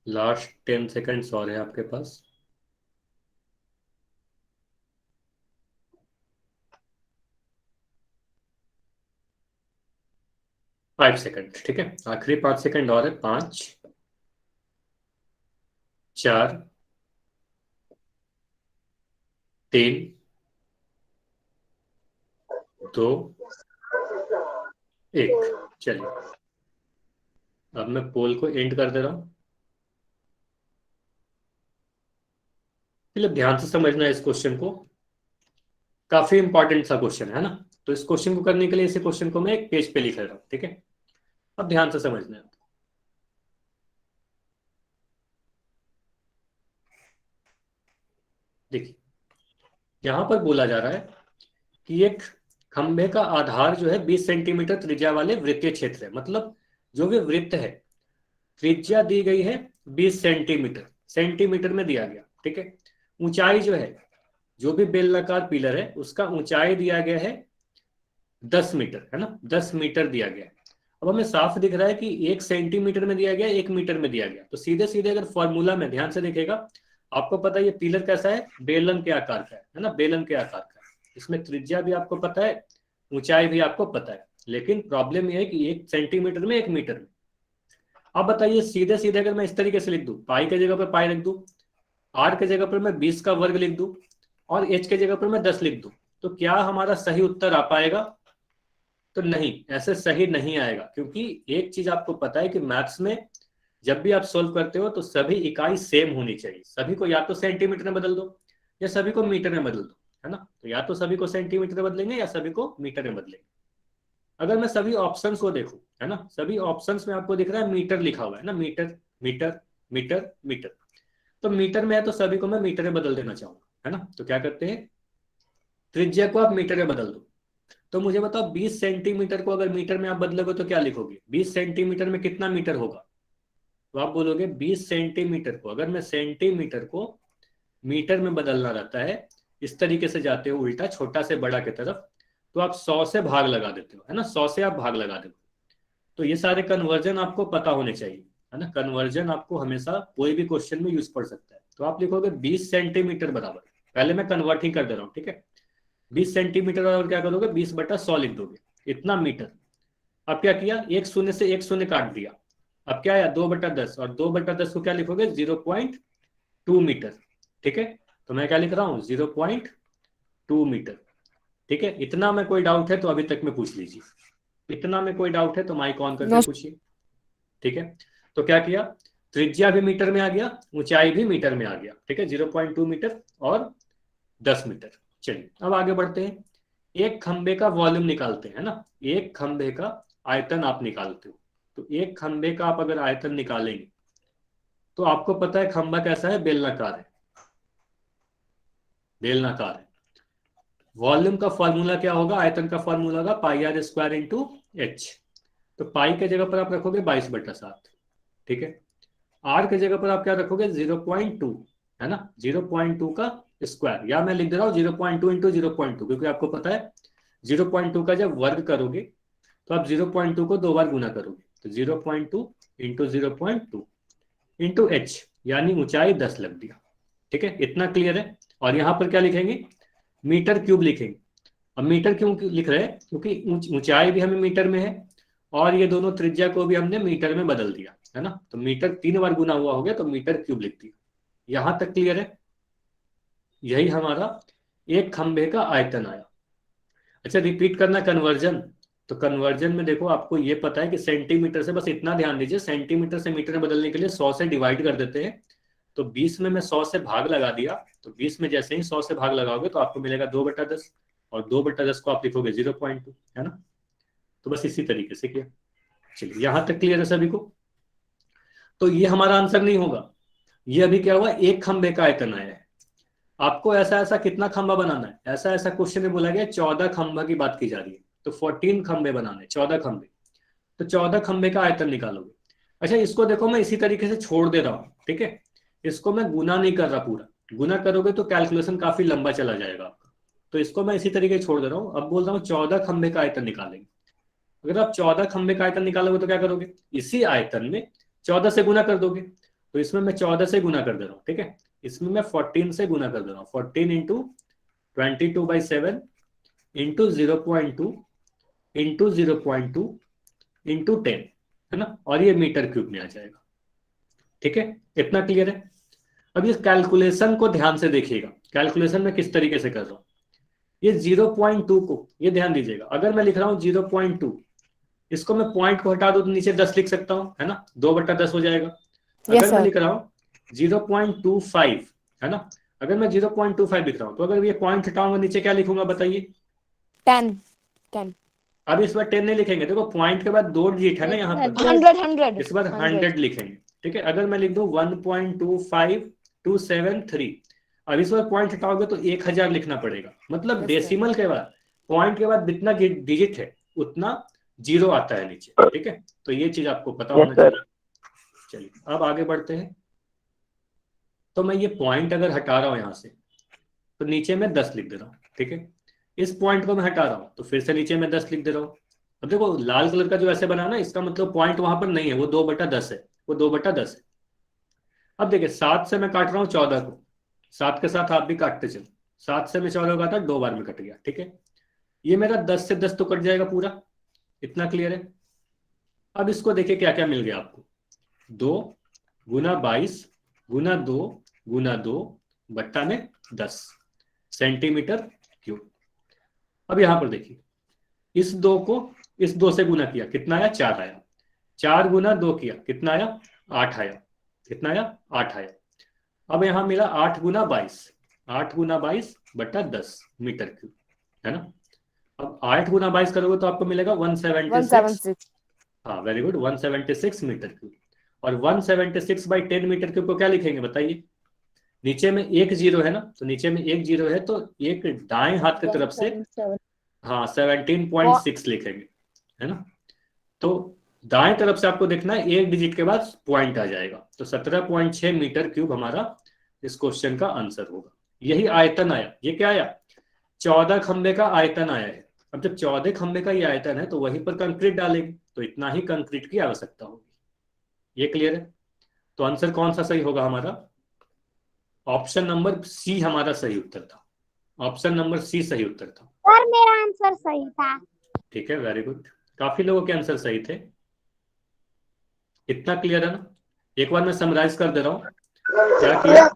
लास्ट 10 सेकेंड्स और है आपके पास। 5 सेकेंड, ठीक है, आखिरी 5 सेकेंड और है। 5, 4, 3, 2, 1। चलिए अब मैं पोल को एंड कर दे रहा हूं। चलिए ध्यान से समझना इस क्वेश्चन को, काफी इंपॉर्टेंट सा क्वेश्चन है ना। तो इस क्वेश्चन को करने के लिए इस क्वेश्चन को मैं एक पेज पे लिख रहा हूँ, ठीक है। अब ध्यान से समझना है। देखिए यहां पर बोला जा रहा है कि एक खंबे का आधार जो है 20 सेंटीमीटर त्रिज्या वाले वृत्तीय क्षेत्र है। मतलब जो भी वृत्त है, त्रिज्या दी गई है 20 सेंटीमीटर, सेंटीमीटर में दिया गया, ठीक है। ऊंचाई जो है, जो भी बेलनाकार पिलर है उसका ऊंचाई दिया गया है 10 मीटर, है ना, 10 मीटर दिया गया है। अब हमें साफ दिख रहा है कि 1 सेंटीमीटर में दिया गया, 1 मीटर में दिया गया। तो सीधे सीधे अगर फॉर्मूला में ध्यान से देखेगा, आपको पता है ये पिलर कैसा है, बेलन के आकार का है ना, बेलन के आकार का है। इसमें त्रिज्या भी आपको पता है, ऊंचाई भी आपको पता है, लेकिन प्रॉब्लम यह है कि 1 सेंटीमीटर में 1 मीटर में। अब बताइए सीधे सीधे अगर मैं इस तरीके से लिख दूं, पाई के जगह पर पाई रख दूं, आर के जगह पर मैं 20 का वर्ग लिख दूं और एच के जगह पर मैं 10 लिख दूं, तो क्या हमारा सही उत्तर आ पाएगा? तो नहीं, ऐसे सही नहीं आएगा। क्योंकि एक चीज आपको पता है कि मैथ्स में जब भी आप सोल्व करते हो तो सभी इकाई सेम होनी चाहिए। सभी को या तो सेंटीमीटर में बदल दो या सभी को मीटर में बदल दो, है ना। तो या तो सभी को सेंटीमीटर में बदलेंगे या सभी को मीटर में बदलेंगे। अगर मैं सभी ऑप्शंस को देखूं, है ना, सभी ऑप्शंस में आपको दिख रहा है मीटर लिखा हुआ है ना, मीटर मीटर मीटर मीटर। तो मीटर में है तो सभी को मैं मीटर में बदल देना चाहूंगा, है ना। तो क्या करते हैं, त्रिज्या को आप मीटर में बदल दो। तो मुझे बताओ 20 सेंटीमीटर को अगर मीटर में आप बदलोगे तो क्या लिखोगे? 20 सेंटीमीटर में कितना मीटर होगा? तो आप बोलोगे 20 सेंटीमीटर को अगर मैं सेंटीमीटर को मीटर में बदलना रहता है, इस तरीके से जाते हो उल्टा, छोटा से बड़ा की तरफ, तो आप 100 से भाग लगा देते हो, है ना, 100 से आप भाग लगा देते हो। तो ये सारे कन्वर्जन आपको पता होने चाहिए, है ना। कन्वर्जन आपको हमेशा कोई भी क्वेश्चन में यूज पड़ सकता है। तो आप लिखोगे 20 सेंटीमीटर बराबर, पहले मैं कन्वर्ट ही कर दे रहा हूँ, ठीक है। 20 सेंटीमीटर और क्या करोगे, 20/100 लिख दोगे, इतना मीटर। अब क्या किया, एक शून्य से एक शून्य काट दिया, अब क्या आया 2/10, और 2/10 को क्या लिखोगे 0.2 मीटर, ठीक है। तो मैं क्या लिख रहा हूँ 0.2 मीटर, ठीक है। इतना में कोई डाउट है तो अभी तक में पूछ लीजिए, इतना में कोई डाउट है तो माइक ऑन करके पूछिए, ठीक है। तो क्या किया, त्रिज्या भी मीटर में आ गया, ऊंचाई भी मीटर में आ गया, ठीक है, 0.2 मीटर और 10 मीटर। चलिए अब आगे बढ़ते हैं, एक खंबे का वॉल्यूम निकालते हैं, है ना। एक खंबे का आयतन आप निकालते हो, तो एक खंबे का आप अगर आयतन निकालेंगे तो आपको पता है खंबा कैसा है, बेलनाकार है, बेलनाकार है। वॉल्यूम का फॉर्मूला क्या होगा, आयतन का फॉर्मूला होगा πr² इंटू एच। तो पाई के जगह पर आप रखोगे 22/7, ठीक है। आर के जगह पर आप क्या रखोगे 0.2, है ना, 0.2 का स्क्वायर, या मैं लिख दे रहा हूँ 0.2 इंटू 0.2, क्योंकि आपको पता है 0.2 का जब वर्ग करोगे तो आप 0.2 को 2 बार गुना करोगे, तो 0.2 इंटू 0.2 इंटू एच, यानी ऊंचाई 10 लग दिया, ठीक है। इतना क्लियर है। और यहाँ पर क्या लिखेंगे, मीटर क्यूब लिखेंगे। अब मीटर क्यों लिख रहे हैं, क्योंकि ऊंचाई भी हमें मीटर में है और ये दोनों त्रिज्या को भी हमने मीटर में बदल दिया, है ना। तो मीटर 3 बार गुना हुआ हो गया तो मीटर क्यूब लिख दिया। यहां तक क्लियर है, यही हमारा एक खंबे का आयतन आया। अच्छा रिपीट करना कन्वर्जन, तो कन्वर्जन में देखो आपको ये पता है कि सेंटीमीटर से, बस इतना ध्यान दीजिए, सेंटीमीटर से मीटर में बदलने के लिए 100 से डिवाइड कर देते हैं। तो 20 में मैं 100 से भाग लगा दिया, तो 20 में जैसे ही 100 से भाग लगाओगे तो आपको मिलेगा 2/10, और 2/10 को आप लिखोगे 0.2, है ना। तो बस इसी तरीके से किया। चलिए यहां तक क्लियर है सभी को। तो ये हमारा आंसर नहीं होगा, ये अभी क्या हुआ, एक खंबे का आयतन आया है। आपको ऐसा ऐसा कितना खंबा बनाना है, ऐसा ऐसा क्वेश्चन में बोला गया 14 खंबा की बात की जा रही है, तो 14 खंबे बनाने, 14 खंबे। तो 14 खंबे का आयतन निकालोगे। अच्छा इसको देखो मैं इसी तरीके से छोड़ दे रहा हूँ, ठीक है, इसको मैं गुना नहीं कर रहा पूरा, गुना करोगे तो कैलकुलेशन काफी लंबा चला जाएगा आपका। तो इसको मैं इसी तरीके से छोड़ दे रहा हूँ। अब बोल रहा हूँ 14 खंबे का आयतन निकालेंगे। अगर आप 14 खंबे का आयतन निकालोगे तो क्या करोगे, इसी आयतन में 14 से गुना कर दोगे। तो इसमें मैं 14 से गुना कर दे रहा हूँ, ठीक है, इसमें मैं 14 से गुना कर दे रहा हूँ, 14 इंटू 22/7 इंटू 0.2 इंटू 0.2 इंटू 10, है ना, और ये मीटर क्यूब में आ जाएगा, ठीक है। इतना क्लियर है। अब इस कैलकुलेशन को ध्यान से देखिएगा, कैलकुलेशन में किस तरीके से कर रहा हूं। ये 0.2 को, ये ध्यान दीजिएगा, अगर मैं लिख रहा हूं 0.2, इसको मैं पॉइंट को हटा दूं तो नीचे 10 लिख सकता हूं, है ना, 2/10 हो जाएगा। अगर मैं लिख रहा हूं 0.25, है ना, अगर मैं 0.25 लिख रहा हूँ तो अगर ये पॉइंट हटाऊंगा नीचे क्या लिखूंगा बताइए? 10 अब इस बार 10 नहीं लिखेंगे, देखो पॉइंट के बाद 2 डिजिट है ना यहाँ पर, 100 इस बार 100 लिखेंगे। ठीक है, अगर मैं लिख दूं 1.25273, अब इस बार पॉइंट हटाओगे तो 1000 लिखना पड़ेगा। मतलब Yes, डेसिमल के बाद पॉइंट के बाद जितना डिजिट है उतना जीरो आता है नीचे। ठीक है, तो ये चीज आपको पता होना Yes, sir. चाहिए। चलिए अब आगे बढ़ते हैं। तो मैं ये पॉइंट अगर हटा रहा हूं यहां से तो नीचे में 10 लिख दे रहा हूँ। ठीक है, इस पॉइंट को मैं हटा रहा हूँ तो फिर से नीचे में 10 लिख दे रहा हूँ। अब देखो लाल कलर का जो ऐसे बना ना, इसका मतलब पॉइंट वहां पर नहीं है, वो 2/10 है, वो 2/10 है। अब देखिए 7 से मैं काट रहा हूँ 14 को, 7 के साथ आप भी काटते चलो, 7 से मैं 14 का था, 2 बार में कट गया। ठीक है, ये मेरा 10 से 10 तो कट जाएगा पूरा, इतना क्लियर है। अब इसको देखिए क्या क्या मिल गया आपको, 2 गुना 22 गुना 2 गुना 2 बट्टा में 10 सेंटीमीटर क्यूब। अब यहां पर देखिए इस 2 को इस 2 से गुना किया, कितना आया? 4 आया। 4 गुना 2 किया, कितना आया? 8 आया। कितना आया? 8 आया। अब यहां मिला 8 गुना 22, 8 गुना 22 बट्टा 10 मीटर क्यूब, है ना। अब 8 गुना 22 करोगे तो आपको मिलेगा 176। हाँ वेरी गुड, 176 मीटर क्यूब। और 176 बाई 10 मीटर क्यूब को क्या लिखेंगे बताइए? नीचे में एक जीरो है ना, तो नीचे में एक जीरो है तो एक दाएं हाथ की तरफ से हाँ 17.6 लिखेंगे, है ना। तो दाएं तरफ से आपको देखना है एक डिजिट के बाद पॉइंट आ जाएगा, तो 17.6 मीटर क्यूब हमारा इस क्वेश्चन का आंसर होगा। यही आयतन आया, ये क्या आया? 14 खंबे का आयतन आया है। अब जब 14 खंबे का ये आयतन है तो वहीं पर कंक्रीट डालेंगे, तो इतना ही कंक्रीट की आवश्यकता होगी। ये क्लियर है? तो आंसर कौन सा सही होगा हमारा? ऑप्शन नंबर सी हमारा सही उत्तर था। ऑप्शन नंबर सी सही उत्तर था। सर मेरा आंसर सही था। ठीक है, वेरी गुड, काफी लोगों के आंसर सही थे। इतना क्लियर है ना? एक बार मैं समराइज कर दे रहा हूं। क्या किया?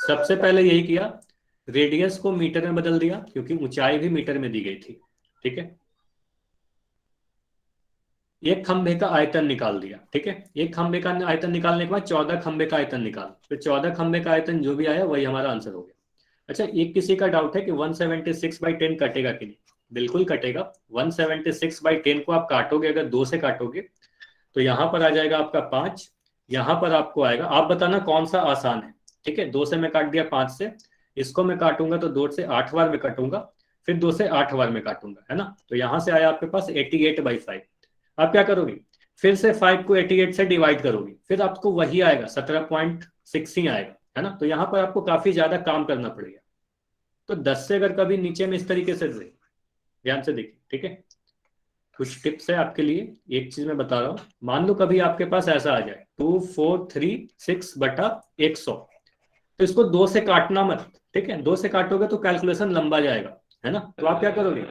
सबसे पहले यही किया, रेडियस को मीटर में बदल दिया क्योंकि ऊंचाई भी मीटर में दी गई थी। ठीक है, एक खंबे का आयतन निकाल दिया। ठीक है, एक खंबे का आयतन निकालने के बाद 14 खंबे का आयतन निकाल, फिर 14 खंबे का आयतन जो भी आया वही हमारा आंसर हो गया। अच्छा, एक किसी का डाउट है कि 176 बाई 10 कटेगा कि नहीं? बिल्कुल कटेगा। 176 बाई 10 को आप काटोगे, अगर 2 से काटोगे तो यहां पर आ जाएगा आपका 5, यहां पर आपको आएगा, आप बताना कौन सा आसान है। ठीक है, 2 से मैं काट दिया 5 से, इसको मैं काटूंगा तो 2 से 8 बार में काटूंगा, फिर 2 से 8 बार में काटूंगा, है ना। तो यहां से आया आपके पास 88/5। आप क्या करोगे? फिर से 5 को 88 से डिवाइड करोगे, फिर आपको वही आएगा 17.6 ही आएगा, है ना। तो यहाँ पर आपको काफी ज्यादा काम करना पड़ेगा। तो 10 से अगर कभी नीचे में इस तरीके से ध्यान से देखिए। ठीक है, कुछ टिप्स है आपके लिए, एक चीज मैं बता रहा हूँ। मान लो कभी आपके पास ऐसा आ जाए 2436/100, तो इसको 2 से काटना मत। ठीक है, 2 से काटोगे तो कैलकुलेशन लंबा जाएगा, है ना। तो आप क्या करोगे?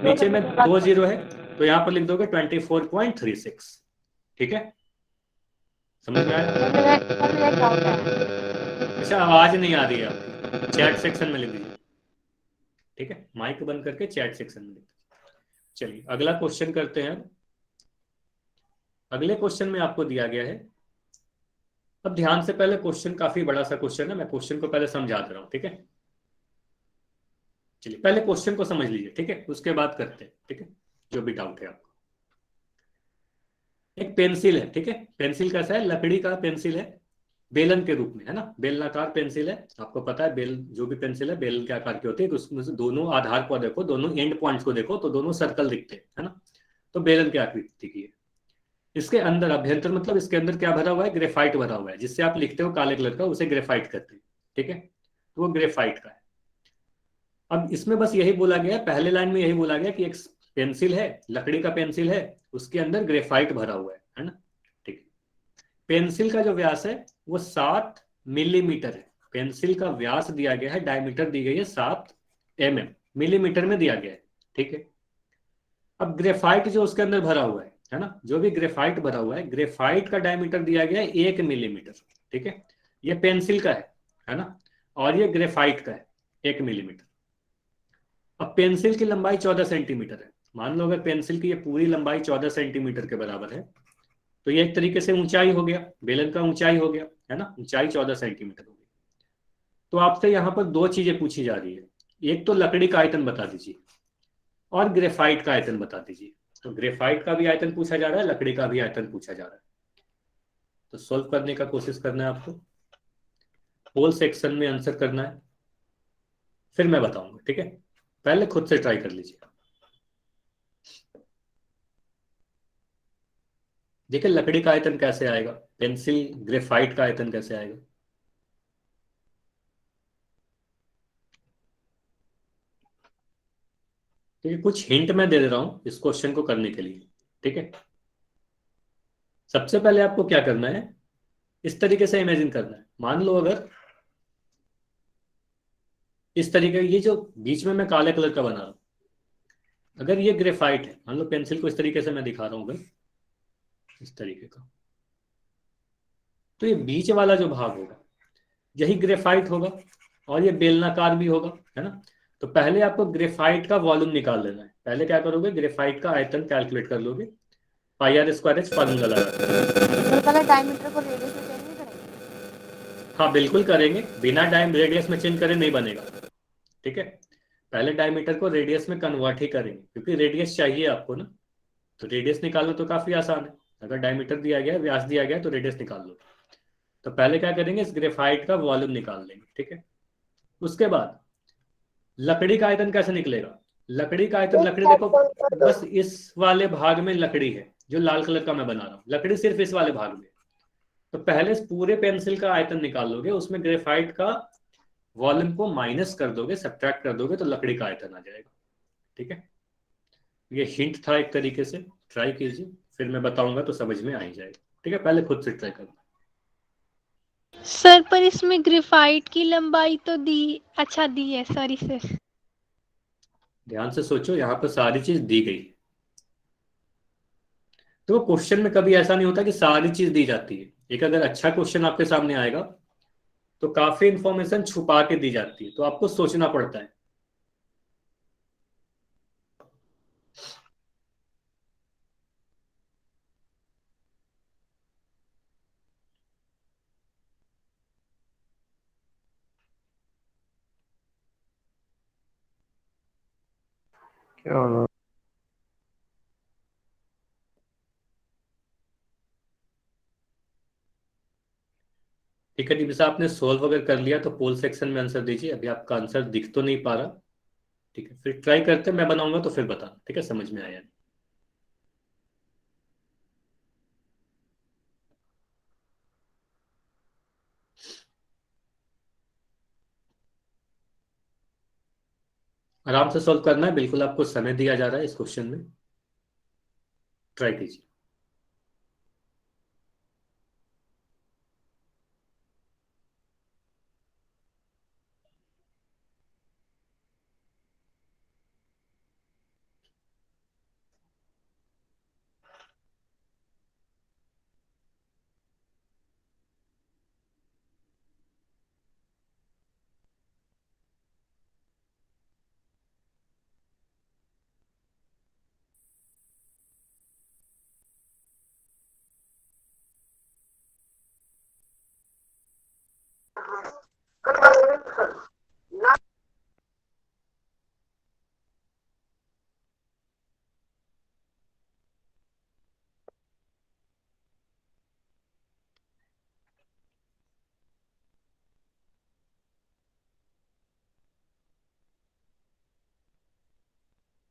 नीचे में 2 जीरो है तो यहाँ पर लिख दोगे 24.36। ठीक है, समझ में आया? अच्छा, आवाज नहीं आ रही है आपकी, चैट सेक्शन में लिख दीजिए। ठीक है, माइक बंद करके चैट सेक्शन में लिख दीजिए। चलिए अगला क्वेश्चन करते हैं। अगले क्वेश्चन में आपको दिया गया है, अब ध्यान से, पहले क्वेश्चन काफी बड़ा सा क्वेश्चन है, मैं क्वेश्चन को पहले समझा दे रहा हूं। ठीक है, चलिए पहले क्वेश्चन को समझ लीजिए। ठीक है, उसके बाद करते हैं। ठीक है, जो भी डाउट है आपको। एक पेंसिल है। ठीक है, पेंसिल कैसा है? लकड़ी का पेंसिल है, बेलन के रूप में, है ना। बेलनाकार पेंसिल है, आपको पता है बेल, जो भी पेंसिल है बेलन के आकार की होती है। तो उसमें से दोनों आधार को देखो, दोनों एंड पॉइंट्स को देखो तो दोनों सर्कल दिखते हैं, है ना। तो बेलन की आकृति की है। इसके अंदर अभ्यंतर मतलब इसके अंदर क्या भरा हुआ है? ग्रेफाइट भरा हुआ है, जिससे आप लिखते हो काले कलर का, उसे ग्रेफाइट कहते हैं। ठीक है, तो वो ग्रेफाइट का है। अब इसमें बस यही बोला गया है, पहले लाइन में यही बोला गया कि एक पेंसिल है, लकड़ी का पेंसिल है, उसके अंदर ग्रेफाइट भरा हुआ है ना। ठीक है, पेंसिल का जो व्यास है वो 7 मिलीमीटर है। पेंसिल का व्यास दिया गया है, डायमीटर दी गई है 7 mm, मिलीमीटर में दिया गया है। ठीक है, अब ग्रेफाइट जो उसके अंदर भरा हुआ है ना, जो भी ग्रेफाइट भरा हुआ है, ग्रेफाइट का डायमीटर दिया गया है 1 मिलीमीटर। ठीक है, ये पेंसिल का है ना, और ये ग्रेफाइट का है 1 मिलीमीटर। अब पेंसिल की लंबाई 14 सेंटीमीटर है। मान लो अगर पेंसिल की ये पूरी लंबाई 14 सेंटीमीटर के बराबर है तो ये एक तरीके से ऊंचाई हो गया, बेलन का ऊंचाई हो गया, है ना। ऊंचाई 14 सेंटीमीटर हो गई। तो आपसे यहाँ पर दो चीजें पूछी जा रही है, एक तो लकड़ी का आयतन बता दीजिए और ग्रेफाइट का आयतन बता दीजिए। तो ग्रेफाइट का भी आयतन पूछा जा रहा है, लकड़ी का भी आयतन पूछा जा रहा है। तो सॉल्व करने का कोशिश करना है आपको, होल सेक्शन में आंसर करना है, फिर मैं बताऊंगा, ठीक है? पहले खुद से ट्राई कर लीजिए। देखिए लकड़ी का आयतन कैसे आएगा, पेंसिल ग्रेफाइट का आयतन कैसे आएगा। तो ये कुछ हिंट मैं दे रहा हूं इस क्वेश्चन को करने के लिए, ठीक है? सबसे पहले आपको क्या करना है, इस तरीके से इमेजिन करना है। मान लो अगर इस तरीके, ये जो बीच में मैं काले कलर का बना रहा हूं, अगर ये ग्रेफाइट है, मान लो पेंसिल को इस तरीके से मैं दिखा रहा हूं, अगर इस तरीके का, तो ये बीच वाला जो भाग होगा यही ग्रेफाइट होगा और ये बेलनाकार भी होगा, है ना? तो पहले आपको ग्रेफाइट का वॉल्यूम निकाल लेना है। पहले क्या करोगे, ग्रेफाइट का आयतन कैलकुलेट कर लोगे, पाई आर स्क्वायर एच फार्मूला लगा। सर पहले डायमीटर को रेडियस में चेंज नहीं करेंगे? हाँ बिल्कुल करेंगे, बिना रेडियस में चेंज करे नहीं बनेगा, ठीक है? पहले डायमीटर को रेडियस में कन्वर्ट ही करेंगे, क्योंकि रेडियस चाहिए आपको ना। तो रेडियस निकालना तो काफी आसान है, अगर डायमीटर दिया गया है, व्यास दिया गया है, तो रेडियस निकाल लो। तो पहले क्या करेंगे, इस ग्रेफाइट का वॉल्यूम निकाल लेंगे, ठीक है? उसके बाद लकड़ी का आयतन कैसे निकलेगा, लकड़ी का आयतन, लकड़ी देखो बस इस वाले भाग में लकड़ी है, जो लाल कलर का मैं बना रहा हूँ, लकड़ी सिर्फ इस वाले भाग में। तो पहले इस पूरे पेंसिल का आयतन निकाल लोगे, उसमें ग्रेफाइट का वॉल्यूम को माइनस कर दोगे, सब्ट्रैक्ट कर दोगे, तो लकड़ी का आयतन आ जाएगा, ठीक है? ये हिंट था एक तरीके से, ट्राई कीजिए, फिर मैं बताऊंगा तो समझ में आ ही जाएगा, ठीक है? पहले खुद से ट्राई करना। सर पर इसमें ग्रेफाइट की लंबाई तो दी, अच्छा दी है, सॉरी सर। ध्यान से सोचो, यहाँ पर सारी चीज दी गई है। तो क्वेश्चन में कभी ऐसा नहीं होता कि सारी चीज दी जाती है। एक अगर अच्छा क्वेश्चन आपके सामने आएगा तो काफी इंफॉर्मेशन छुपा के दी जाती है, तो आपको सोचना पड़ता है। क्या होगा? ठीक है निबिसा, आपने सोल्व अगर कर लिया तो पोल सेक्शन में आंसर दीजिए। अभी आपका आंसर दिख तो नहीं पा रहा, ठीक है? फिर ट्राई करते हैं, मैं बनाऊंगा तो फिर बताना, ठीक है? समझ में आया? आराम से सॉल्व करना है, बिल्कुल आपको समय दिया जा रहा है इस क्वेश्चन में, ट्राई कीजिए।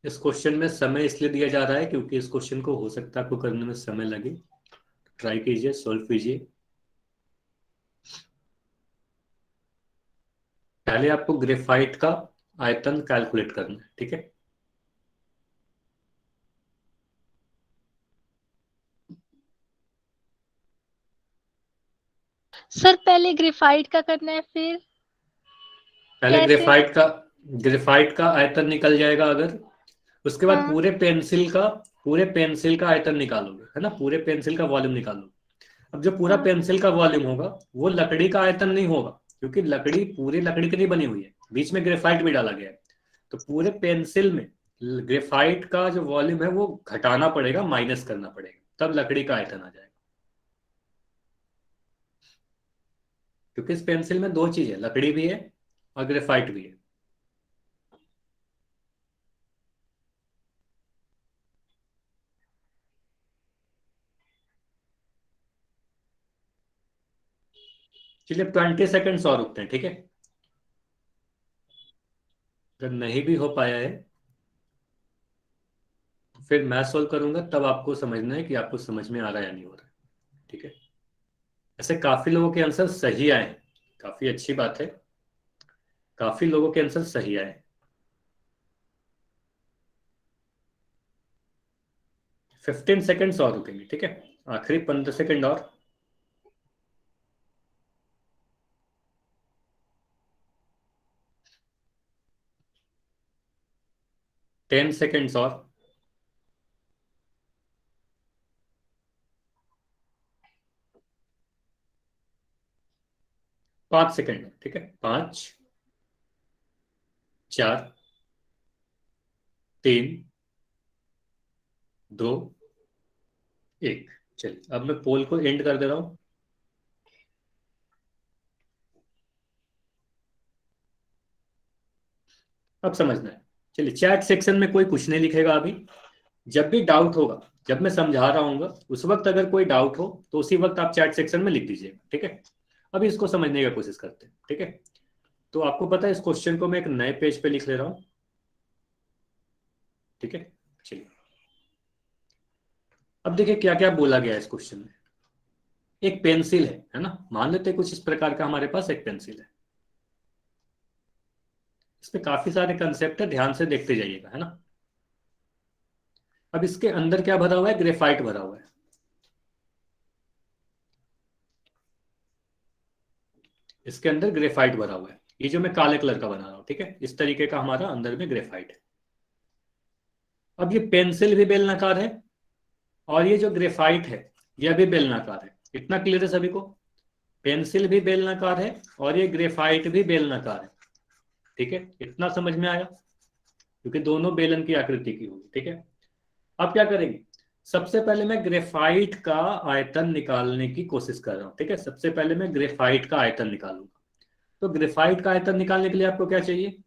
इस क्वेश्चन में समय इसलिए दिया जा रहा है क्योंकि इस क्वेश्चन को हो सकता है आपको करने में समय लगे। ट्राई कीजिए, सॉल्व कीजिए। पहले आपको ग्रेफाइट का आयतन कैलकुलेट करना है, ठीक है? सर पहले ग्रेफाइट का करना है, फिर पहले कैसे? ग्रेफाइट का आयतन निकल जाएगा अगर, उसके बाद हाँ। पूरे पेंसिल का आयतन निकालोगे, है ना? पूरे पेंसिल का वॉल्यूम निकालोगे। अब जो पूरा हाँ। पेंसिल का वॉल्यूम होगा वो लकड़ी का आयतन नहीं होगा, क्योंकि लकड़ी पूरी लकड़ी की नहीं बनी हुई है, बीच में ग्रेफाइट भी डाला गया है। तो पूरे पेंसिल में ग्रेफाइट का जो वॉल्यूम है वो घटाना पड़ेगा, माइनस करना पड़ेगा, तब लकड़ी का आयतन आ जाएगा। क्योंकि इस पेंसिल में दो चीज है, लकड़ी भी है और ग्रेफाइट भी है। चलिए 20 सेकंड्स और रुकते हैं, ठीक है। अगर नहीं भी हो पाया है फिर मैं सॉल्व करूंगा, तब आपको समझना है कि आपको समझ में आ रहा है या नहीं हो रहा है, ठीक है। ऐसे काफी लोगों के आंसर सही आए हैं, काफी अच्छी बात है, काफी लोगों के आंसर सही आए। 15 सेकंड्स और रुकेंगे, ठीक है, आखिरी 15 सेकंड और। टेन सेकंड्स और। 5 सेकंड, ठीक है, 5 4 3 2 1। चलिए अब मैं पोल को एंड कर दे रहा हूं। अब समझना है। चलिए चैट सेक्शन में कोई कुछ नहीं लिखेगा अभी, जब भी डाउट होगा, जब मैं समझा रहा हूँ उस वक्त अगर कोई डाउट हो तो उसी वक्त आप चैट सेक्शन में लिख दीजिएगा, ठीक है। अभी इसको समझने की कोशिश करते हैं, ठीक है। तो आपको पता है इस क्वेश्चन को मैं एक नए पेज पे लिख ले रहा हूं, ठीक है। चलिए अब देखिए क्या क्या बोला गया है इस क्वेश्चन में। एक पेंसिल है ना, मान लेते हैं कुछ इस प्रकार का हमारे पास एक पेंसिल है। इसमें काफी सारे कंसेप्ट है, ध्यान से देखते जाइएगा, है ना। अब इसके अंदर क्या भरा हुआ है, ग्रेफाइट भरा हुआ है। इसके अंदर ग्रेफाइट भरा हुआ है, ये जो मैं काले कलर का बना रहा हूं, ठीक है, इस तरीके का हमारा अंदर में ग्रेफाइट है। अब ये पेंसिल भी बेलनाकार है और ये जो ग्रेफाइट है यह भी बेलनाकार है। इतना क्लियर है सभी को? पेंसिल भी बेलनाकार है और ये ग्रेफाइट भी बेलनाकार है, ठीक है। इतना समझ में आया? क्योंकि दोनों बेलन की आकृति की होगी, ठीक है। अब क्या करेंगे, सबसे पहले मैं ग्रेफाइट का आयतन निकालने की कोशिश कर रहा हूं, ठीक है। सबसे पहले मैं ग्रेफाइट का आयतन निकालूंगा। तो ग्रेफाइट का आयतन निकालने के लिए आपको क्या चाहिए,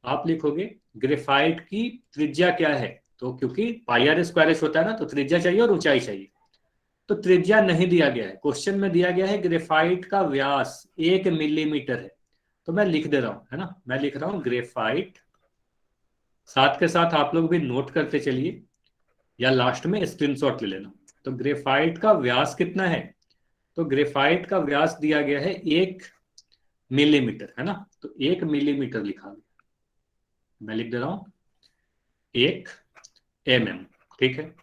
आप लिखोगे ग्रेफाइट की त्रिज्या क्या है। तो क्योंकि पाई आर स्क्वायर होता है ना, तो त्रिज्या चाहिए और ऊंचाई चाहिए। तो त्रिज्या नहीं दिया गया है, क्वेश्चन में दिया गया है ग्रेफाइट का व्यास 1 मिलीमीटर है। तो मैं लिख दे रहा हूं, है ना, मैं लिख रहा हूं ग्रेफाइट, साथ के साथ आप लोग भी नोट करते चलिए या लास्ट में स्क्रीनशॉट ले लेना। तो ग्रेफाइट का व्यास कितना है, तो ग्रेफाइट का व्यास दिया गया है 1 मिलीमीटर, है ना। तो 1 मिलीमीटर लिखा गया, मैं लिख दे रहा हूं 1 mm, ठीक है।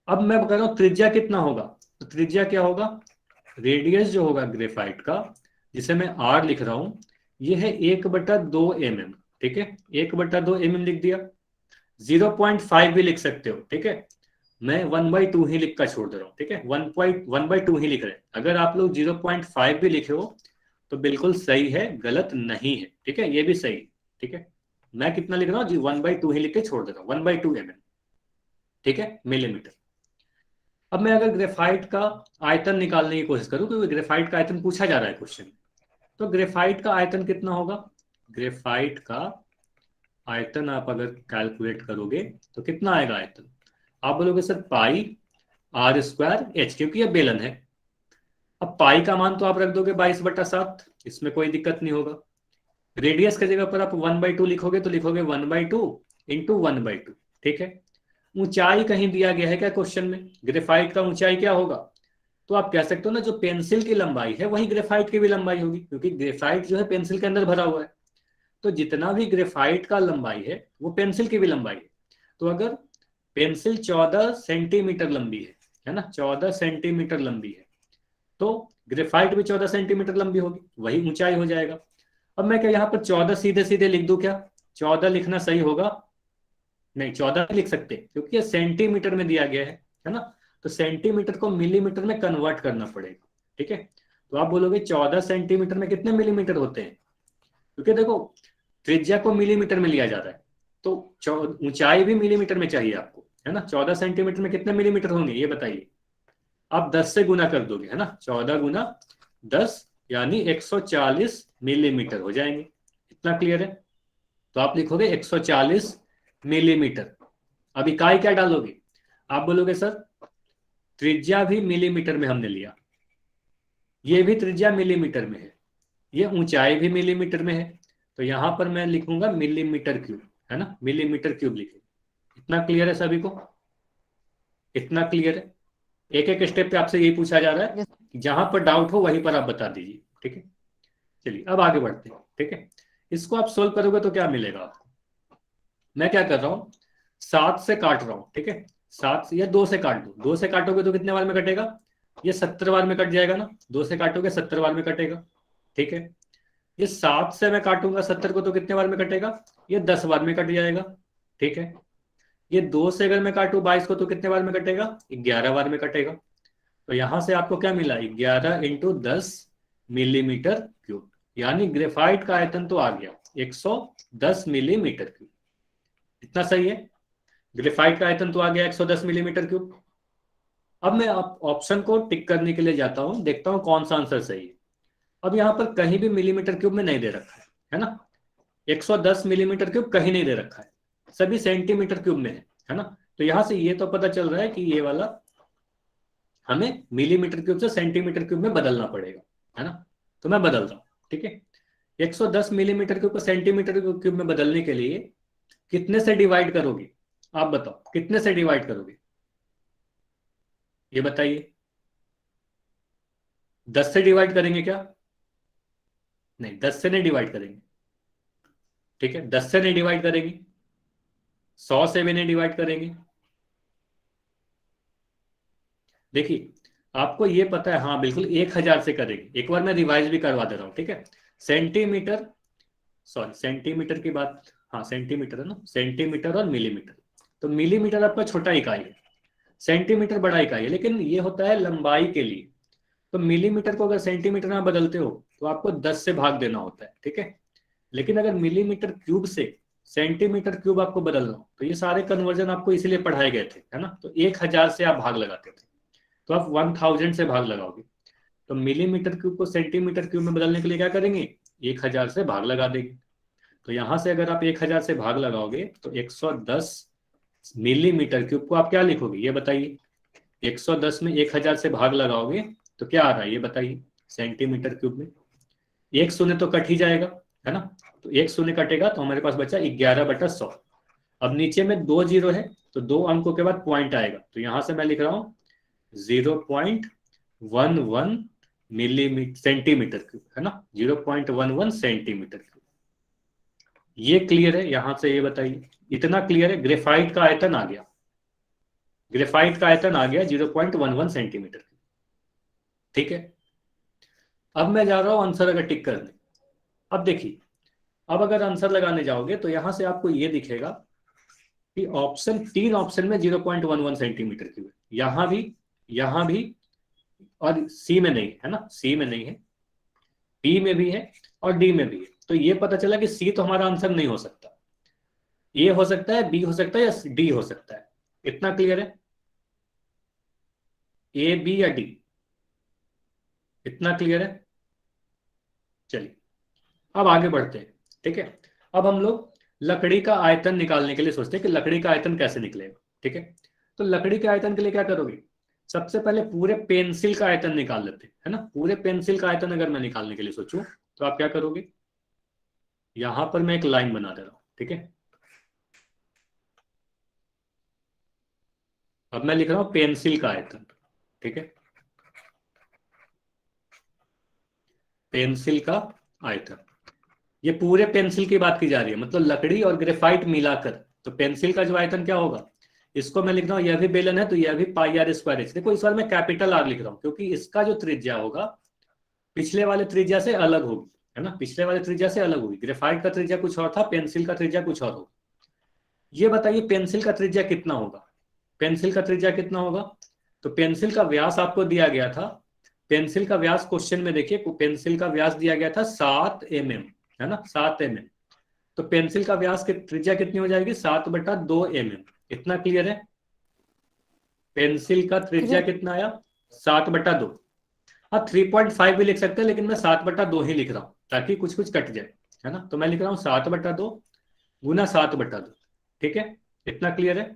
अब मैं कह रहा हूं त्रिज्या कितना होगा, तो त्रिज्या क्या होगा, रेडियस जो होगा ग्रेफाइट का, जिसे मैं r लिख रहा हूं, ये है 1/2 mm, ठीक है। 1/2 mm लिख दिया। 0.5 भी लिख सकते हो, ठीक है। मैं 1/2 ही लिख कर छोड़ दे रहा हूं, ठीक है। 1/2 ही लिख रहे हैं। अगर आप लोग 0.5 भी लिखे हो तो बिल्कुल सही है, गलत नहीं है, ठीक है, ये भी सही है, ठीक है। मैं कितना लिख रहा हूँ जी, 1/2 ही लिख के छोड़ दे रहा हूँ, 1/2 mm, ठीक है, मिलीमीटर। अब मैं अगर ग्रेफाइट का आयतन निकालने की कोशिश करूं, क्योंकि ग्रेफाइट का आयतन पूछा जा रहा है क्वेश्चन में, तो ग्रेफाइट का आयतन कितना होगा, ग्रेफाइट का आयतन आप अगर कैलकुलेट करोगे तो कितना आएगा आयतन, आप बोलोगे सर पाई r स्क्वायर h, क्योंकि ये बेलन है। अब पाई का मान तो आप रख दोगे 22/7, इसमें कोई दिक्कत नहीं होगा। रेडियस की जगह पर आप 1/2 लिखोगे तो लिखोगे 1/2 इंटू 1/2, ठीक है। ऊंचाई कहीं दिया गया है क्या क्वेश्चन में, ग्रेफाइट का ऊंचाई क्या होगा, तो आप कह सकते हो ना, जो पेंसिल की लंबाई है वही ग्रेफाइट की भी लंबाई होगी, क्योंकि ग्रेफाइट जो है पेंसिल के अंदर भरा हुआ है। तो जितना भी ग्रेफाइट का लंबाई है वो पेंसिल की भी लंबाई है। तो अगर पेंसिल 14 सेंटीमीटर लंबी है ना, 14 सेंटीमीटर लंबी है, तो ग्रेफाइट भी 14 सेंटीमीटर लंबी होगी, वही ऊंचाई हो जाएगा। अब मैं क्या यहाँ पर 14 सीधे सीधे लिख दूं क्या, 14 लिखना सही होगा, नहीं 14 नहीं लिख सकते, क्योंकि ये सेंटीमीटर में दिया गया है ना। तो सेंटीमीटर को मिलीमीटर में कन्वर्ट करना पड़ेगा, ठीक है। तो आप बोलोगे 14 सेंटीमीटर में कितने मिलीमीटर होते हैं, क्योंकि देखो त्रिज्या को मिलीमीटर में लिया जा रहा है, तो ऊंचाई भी मिलीमीटर में चाहिए आपको, है ना। 14 सेंटीमीटर में कितने मिलीमीटर होंगे ये बताइए। आप 10 से गुना कर दोगे, है ना, 14 गुना 10 यानी 140 मिलीमीटर हो जाएंगे। इतना क्लियर है? तो आप लिखोगे 140 मिलीमीटर। अब इकाई क्या डालोगे? आप बोलोगे सर त्रिज्या भी मिलीमीटर में हमने लिया, ये भी त्रिज्या मिलीमीटर में है, ये ऊंचाई भी मिलीमीटर में है, तो यहां पर मैं लिखूंगा मिलीमीटर क्यूब, है ना, मिलीमीटर क्यूब लिखे। इतना क्लियर है सभी को? इतना क्लियर है? एक एक स्टेप पे आपसे यही पूछा जा रहा है, जहां पर डाउट हो वहीं पर आप बता दीजिए। ठीक है, चलिए अब आगे बढ़ते हैं। ठीक है, इसको आप सोल्व करोगे तो क्या मिलेगा आपको? मैं क्या कर रहा हूं, 7 से काट रहा हूं। ठीक है, 7 या 2 से काट दो। 2 से काटोगे तो कितने बार में कटेगा? ये 70 बार में कट जाएगा ना। 2 से काटोगे 70 बार में कटेगा। ठीक है, ये 7 से मैं काटूंगा 70 को तो कितने बार में कटेगा? ये 10 बार में कट जाएगा। ठीक है, ये 2 से अगर मैं काटू 22 को तो कितने बार में कटेगा? 11 बार में कटेगा। तो यहां से आपको क्या मिला? 11 × 10 मिलीमीटर क्यूब, यानी ग्रेफाइट का आयतन तो आ गया 110 मिलीमीटर क्यूब। इतना सही है? ग्रेफाइट का आयतन तो आ गया 110 मिलीमीटर क्यूब। अब मैं ऑप्शन को टिक करने के लिए जाता हूं, देखता हूं कौन सा आंसर सही है। अब यहां पर कहीं भी मिलीमीटर क्यूब में नहीं दे रखा है ना। 110 मिलीमीटर क्यूब कहीं नहीं दे रखा है, सभी सेंटीमीटर क्यूब में है ना। तो यहां से ये तो पता चल रहा है कि ये वाला हमें मिलीमीटर क्यूब से सेंटीमीटर क्यूब में बदलना पड़ेगा, है ना। तो मैं बदल रहा हूं। ठीक है, 110 मिलीमीटर क्यूब को सेंटीमीटर क्यूब में बदलने के लिए कितने से डिवाइड करोगे? आप बताओ कितने से डिवाइड करोगे? ये बताइए। 10 से डिवाइड करेंगे क्या? नहीं, 10 से नहीं डिवाइड करेंगे। ठीक है, 10 से नहीं डिवाइड करेंगे, 100 से भी नहीं डिवाइड करेंगे। देखिए आपको ये पता है, हाँ बिल्कुल 1000 से करेंगे। एक बार मैं रिवाइज भी करवा दे रहा हूं। ठीक है, सेंटीमीटर, सॉरी सेंटीमीटर की बात, हाँ सेंटीमीटर है ना, सेंटीमीटर और मिलीमीटर। तो मिलीमीटर आपका छोटा इकाई है, सेंटीमीटर बड़ा इकाई है, लेकिन ये होता है लंबाई के लिए। तो मिलीमीटर को अगर सेंटीमीटर में बदलते हो तो आपको 10 से भाग देना होता है। ठीक है, लेकिन अगर मिलीमीटर क्यूब से सेंटीमीटर क्यूब आपको बदलना हो तो ये सारे कन्वर्जन आपको इसलिए पढ़ाए गए थे, है ना। तो 1000 से आप भाग लगाते थे, तो आप 1000 से भाग लगाओगे। तो मिलीमीटर क्यूब को सेंटीमीटर क्यूब में बदलने के लिए क्या करेंगे? 1000 से भाग लगा देंगे। तो यहां से अगर आप 1000 से भाग लगाओगे तो 110 मिलीमीटर क्यूब को आप क्या लिखोगे? ये बताइए। 110 में 1000 से भाग लगाओगे तो क्या आ रहा है ये बताइए? सेंटीमीटर क्यूब में 1 शून्य तो कट ही जाएगा, है ना। तो 1 शून्य कटेगा तो हमारे पास बचा 11/100। अब नीचे में 2 जीरो है तो 2 अंकों के बाद पॉइंट आएगा, तो यहां से मैं लिख रहा हूं 0.11 मिलीमीटर सेंटीमीटर क्यूब, है ना, 0.11 सेंटीमीटर क्यूब। ये क्लियर है? यहां से ये बताइए, इतना क्लियर है? ग्रेफाइट का आयतन आ गया, ग्रेफाइट का आयतन आ गया 0.11 सेंटीमीटर क्यूब। ठीक है, अब मैं जा रहा हूं आंसर अगर टिक करने। अब देखिए, अब अगर आंसर लगाने जाओगे तो यहां से आपको ये दिखेगा कि ऑप्शन 3 ऑप्शन में 0.11 सेंटीमीटर क्यूब है, यहां भी और सी में नहीं है ना, सी में नहीं है, बी में भी है और डी में भी है। तो ये पता चला कि सी तो हमारा आंसर नहीं हो सकता, ए हो सकता है, बी हो सकता है या डी हो सकता है। इतना क्लियर है? ए, बी या डी, इतना क्लियर है? चलिए अब आगे बढ़ते हैं। ठीक है, अब हम लोग लकड़ी का आयतन निकालने के लिए सोचते हैं कि लकड़ी का आयतन कैसे निकलेगा। ठीक है, तो लकड़ी के आयतन के लिए क्या करोगे? सबसे पहले पूरे पेंसिल का आयतन निकाल लेते हैं, है ना। पूरे पेंसिल का आयतन अगर मैं निकालने के लिए सोचूं तो आप क्या करोगे? यहां पर मैं एक लाइन बना दे रहा हूं। ठीक है, अब मैं लिख रहा हूं पेंसिल का आयतन। ठीक है, पेंसिल का आयतन, ये पूरे पेंसिल की बात की जा रही है, मतलब लकड़ी और ग्रेफाइट मिलाकर। तो पेंसिल का जो आयतन क्या होगा? इसको मैं लिख रहा हूं, यह भी बेलन है तो यह भी πr²h। देखो इस बार मैं कैपिटल आर लिख रहा हूं क्योंकि इसका जो त्रिज्या होगा पिछले वाले त्रिज्या से अलग होगी, है ना, पिछले वाले त्रिज्या से अलग होगी। ग्रेफाइट का त्रिज्या कुछ और था, पेंसिल का त्रिज्या कुछ और होगा। ये बताइए पेंसिल का त्रिज्या कितना होगा? पेंसिल का त्रिज्या कितना होगा? तो पेंसिल का व्यास आपको दिया गया था, पेंसिल का व्यास क्वेश्चन में देखिए, पेंसिल का व्यास दिया गया था 7 mm, है ना, 7 mm। तो पेंसिल का व्यास की त्रिज्या कितनी हो जाएगी? 7/2 mm। इतना क्लियर है? पेंसिल का त्रिज्या कितना आया? 7/2। हाँ 3.5 भी लिख सकते हैं, लेकिन मैं 7/2 ही लिख रहा हूँ ताकि कुछ कुछ कट जाए, है ना। तो मैं लिख रहा हूँ 7/2 गुना 7/2, ठीक है, इतना क्लियर है।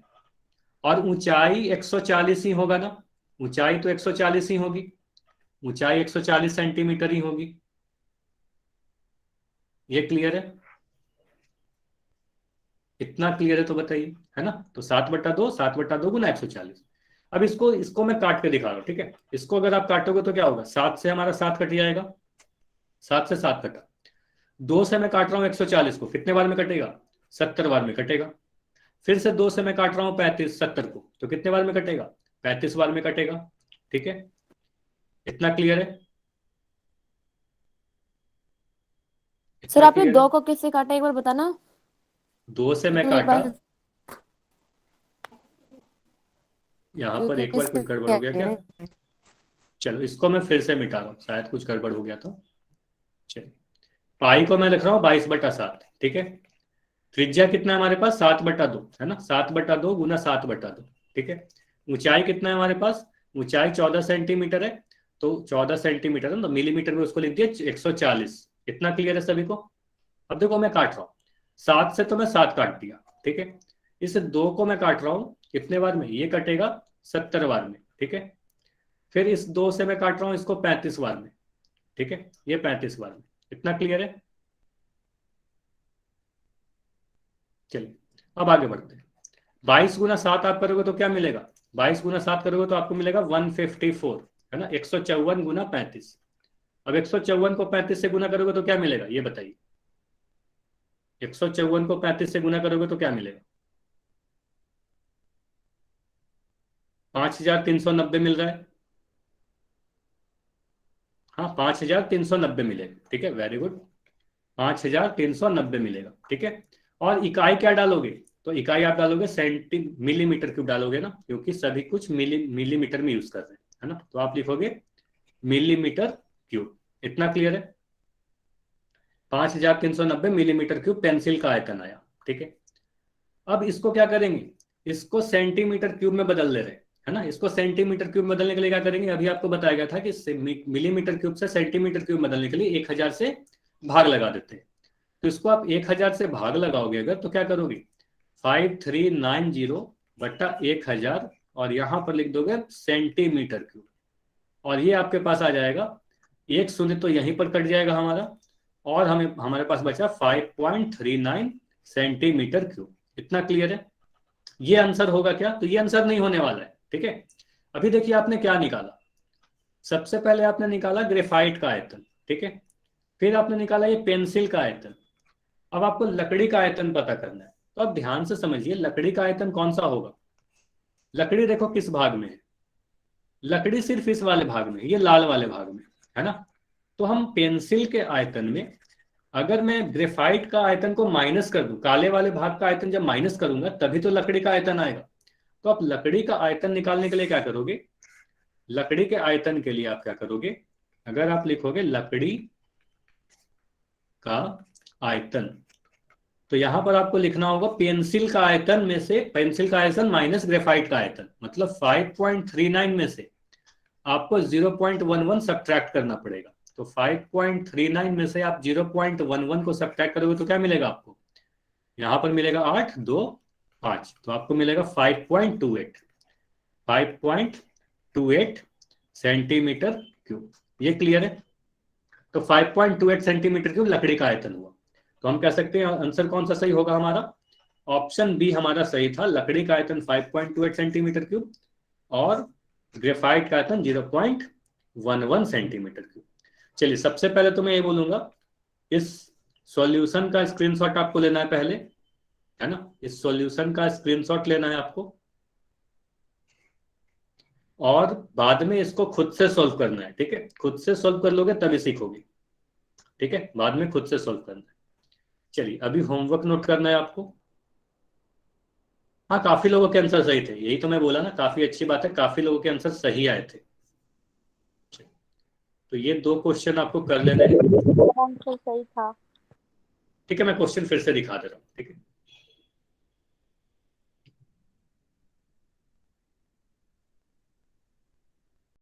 और ऊंचाई 140 ही होगा ना, ऊंचाई तो 140 ही होगी, ऊंचाई 140 सेंटीमीटर ही होगी, ये क्लियर है, इतना क्लियर है तो बताइए, है ना। तो 7/2 गुना 140। अब इसको मैं काट के दिखा रहा हूं, ठीक है। इसको अगर आप काटोगे तो क्या होगा, 7 से हमारा 7 कट जाएगा, 7 से 7 कटा, 2 से मैं काट रहा हूं 140 को, कितने बार में कटेगा, 70 बार में कटेगा। फिर से 2 से मैं काट रहा हूं 70 को, तो कितने बार में कटेगा, 35 बार में कटेगा, ठीक है, इतना क्लियर है। सर आपने 2 को किससे काटा एक बार बताना। 2 से मैं एक काटा, बार यहाँ पर एक बार कुछ गड़बड़ हो गया क्या, चलो इसको मैं फिर से मिटा रहा हूँ, शायद कुछ गड़बड़ हो गया था। चलिए पाई को मैं लिख रहा हूँ 22/7, ठीक है। त्रिज्या कितना है हमारे पास, 7/2, है ना, 7/2 गुना 7/2, ठीक है। ऊंचाई कितना है हमारे पास, ऊंचाई 14 सेंटीमीटर है, तो 14 सेंटीमीटर है, तो मिलीमीटर में उसको लिख दिया 140, इतना क्लियर है सभी को। अब देखो मैं काट रहा हूँ, 7 से तो मैं 7 काट दिया, ठीक है। इस 2 को मैं काट रहा हूँ कितने बार में, ये कटेगा 70 बार में, ठीक है। फिर इस 2 से मैं काट रहा हूँ इसको 35 बार में, ठीक है, ये 35 बार में, इतना क्लियर है। चलिए अब आगे बढ़ते हैं। 22 गुना 7 आप करोगे तो क्या मिलेगा, 22 गुना 7 करोगे तो आपको मिलेगा 154, है ना, 154 गुना 35। अब 154 को 35 से गुना करोगे तो क्या मिलेगा, ये बताइए, 154 को 35 से गुना करोगे तो क्या मिलेगा, 5390 मिल रहा है, हाँ 5390 मिलेगा, ठीक है, वेरी गुड, 5390 मिलेगा, ठीक है। और इकाई क्या डालोगे, तो इकाई आप डालोगे मिलीमीटर क्यूब डालोगे ना, क्योंकि सभी कुछ मिलीमीटर में यूज कर रहे हैं, है ना, तो आप लिखोगे मिलीमीटर क्यूब, इतना क्लियर है। 5390 मिलीमीटर क्यूब पेंसिल का आयतन आया, ठीक है। अब इसको क्या करेंगे, इसको सेंटीमीटर क्यूब में बदल दे रहे हैं, है ना। इसको सेंटीमीटर क्यूब में बदलने के लिए क्या करेंगे, अभी आपको बताया गया था कि मिलीमीटर क्यूब से सेंटीमीटर क्यूब बदलने के लिए 1000 से भाग लगा देते हैं। तो इसको आप 1000 से भाग लगाओगे अगर, तो क्या करोगे, 5390/1000, और यहां पर लिख दोगे सेंटीमीटर क्यूब, और ये आपके पास आ जाएगा, एक शून्य तो यहीं पर कट जाएगा हमारा, और हमारे पास बचा 5.39 सेंटीमीटर क्यूब, इतना क्लियर है। ये आंसर होगा क्या, तो ये आंसर नहीं होने वाला है, ठीक है। अभी देखिए आपने क्या निकाला, सबसे पहले आपने निकाला ग्रेफाइट का आयतन, ठीक है, फिर आपने निकाला ये पेंसिल का आयतन। अब आपको लकड़ी का आयतन पता करना है, तो आप ध्यान से समझिए लकड़ी का आयतन कौन सा होगा। लकड़ी देखो किस भाग में है, लकड़ी सिर्फ इस वाले भाग में, ये लाल वाले भाग में, है ना। तो हम पेंसिल के आयतन में अगर मैं ग्रेफाइट का आयतन को माइनस कर दूं, काले वाले भाग का आयतन जब माइनस करूंगा तभी तो लकड़ी का आयतन आएगा। तो आप लकड़ी का आयतन निकालने के लिए क्या करोगे, लकड़ी के आयतन के लिए आप क्या करोगे, अगर आप लिखोगे लकड़ी का आयतन, तो यहां पर आपको लिखना होगा पेंसिल का आयतन में से, पेंसिल का आयतन माइनस ग्रेफाइट का आयतन, मतलब 5.39 में से आपको 0.11 सब्ट्रैक्ट करना पड़ेगा। तो 5.39 में से आप 0.11 को सब्ट्रैक्ट करोगे तो क्या मिलेगा आपको, यहां पर मिलेगा 8, 2, 5, तो आपको मिलेगा 5.28 सेंटीमीटर क्यूब, ये क्लियर है। तो 5.28 सेंटीमीटर क्यूब लकड़ी का आयतन हुआ। तो हम कह सकते हैं आंसर कौन सा सही होगा हमारा, ऑप्शन बी हमारा सही था, लकड़ी का आयतन 5.28 सेंटीमीटर क्यूब और ग्रेफाइट का आयतन 0.11 सेंटीमीटर क्यूब। चलिए सबसे पहले तो मैं ये बोलूंगा, इस सॉल्यूशन का स्क्रीनशॉट आपको लेना है पहले, है ना, इस सॉल्यूशन का स्क्रीनशॉट लेना है आपको, और बाद में इसको खुद से सॉल्व करना है, ठीक है, खुद से सॉल्व कर लोगे तभी सीखोगे, ठीक है, बाद में खुद से सॉल्व करना है। चलिए अभी होमवर्क नोट करना है आपको। हाँ काफी लोगों के आंसर सही थे, यही तो मैं बोला ना, काफी अच्छी बात है, काफी लोगों के आंसर सही आए थे। तो ये 2 क्वेश्चन आपको कर लेने हैं, आंसर सही था। ठीक है, मैं क्वेश्चन फिर से दिखा दे रहा हूँ, ठीक है।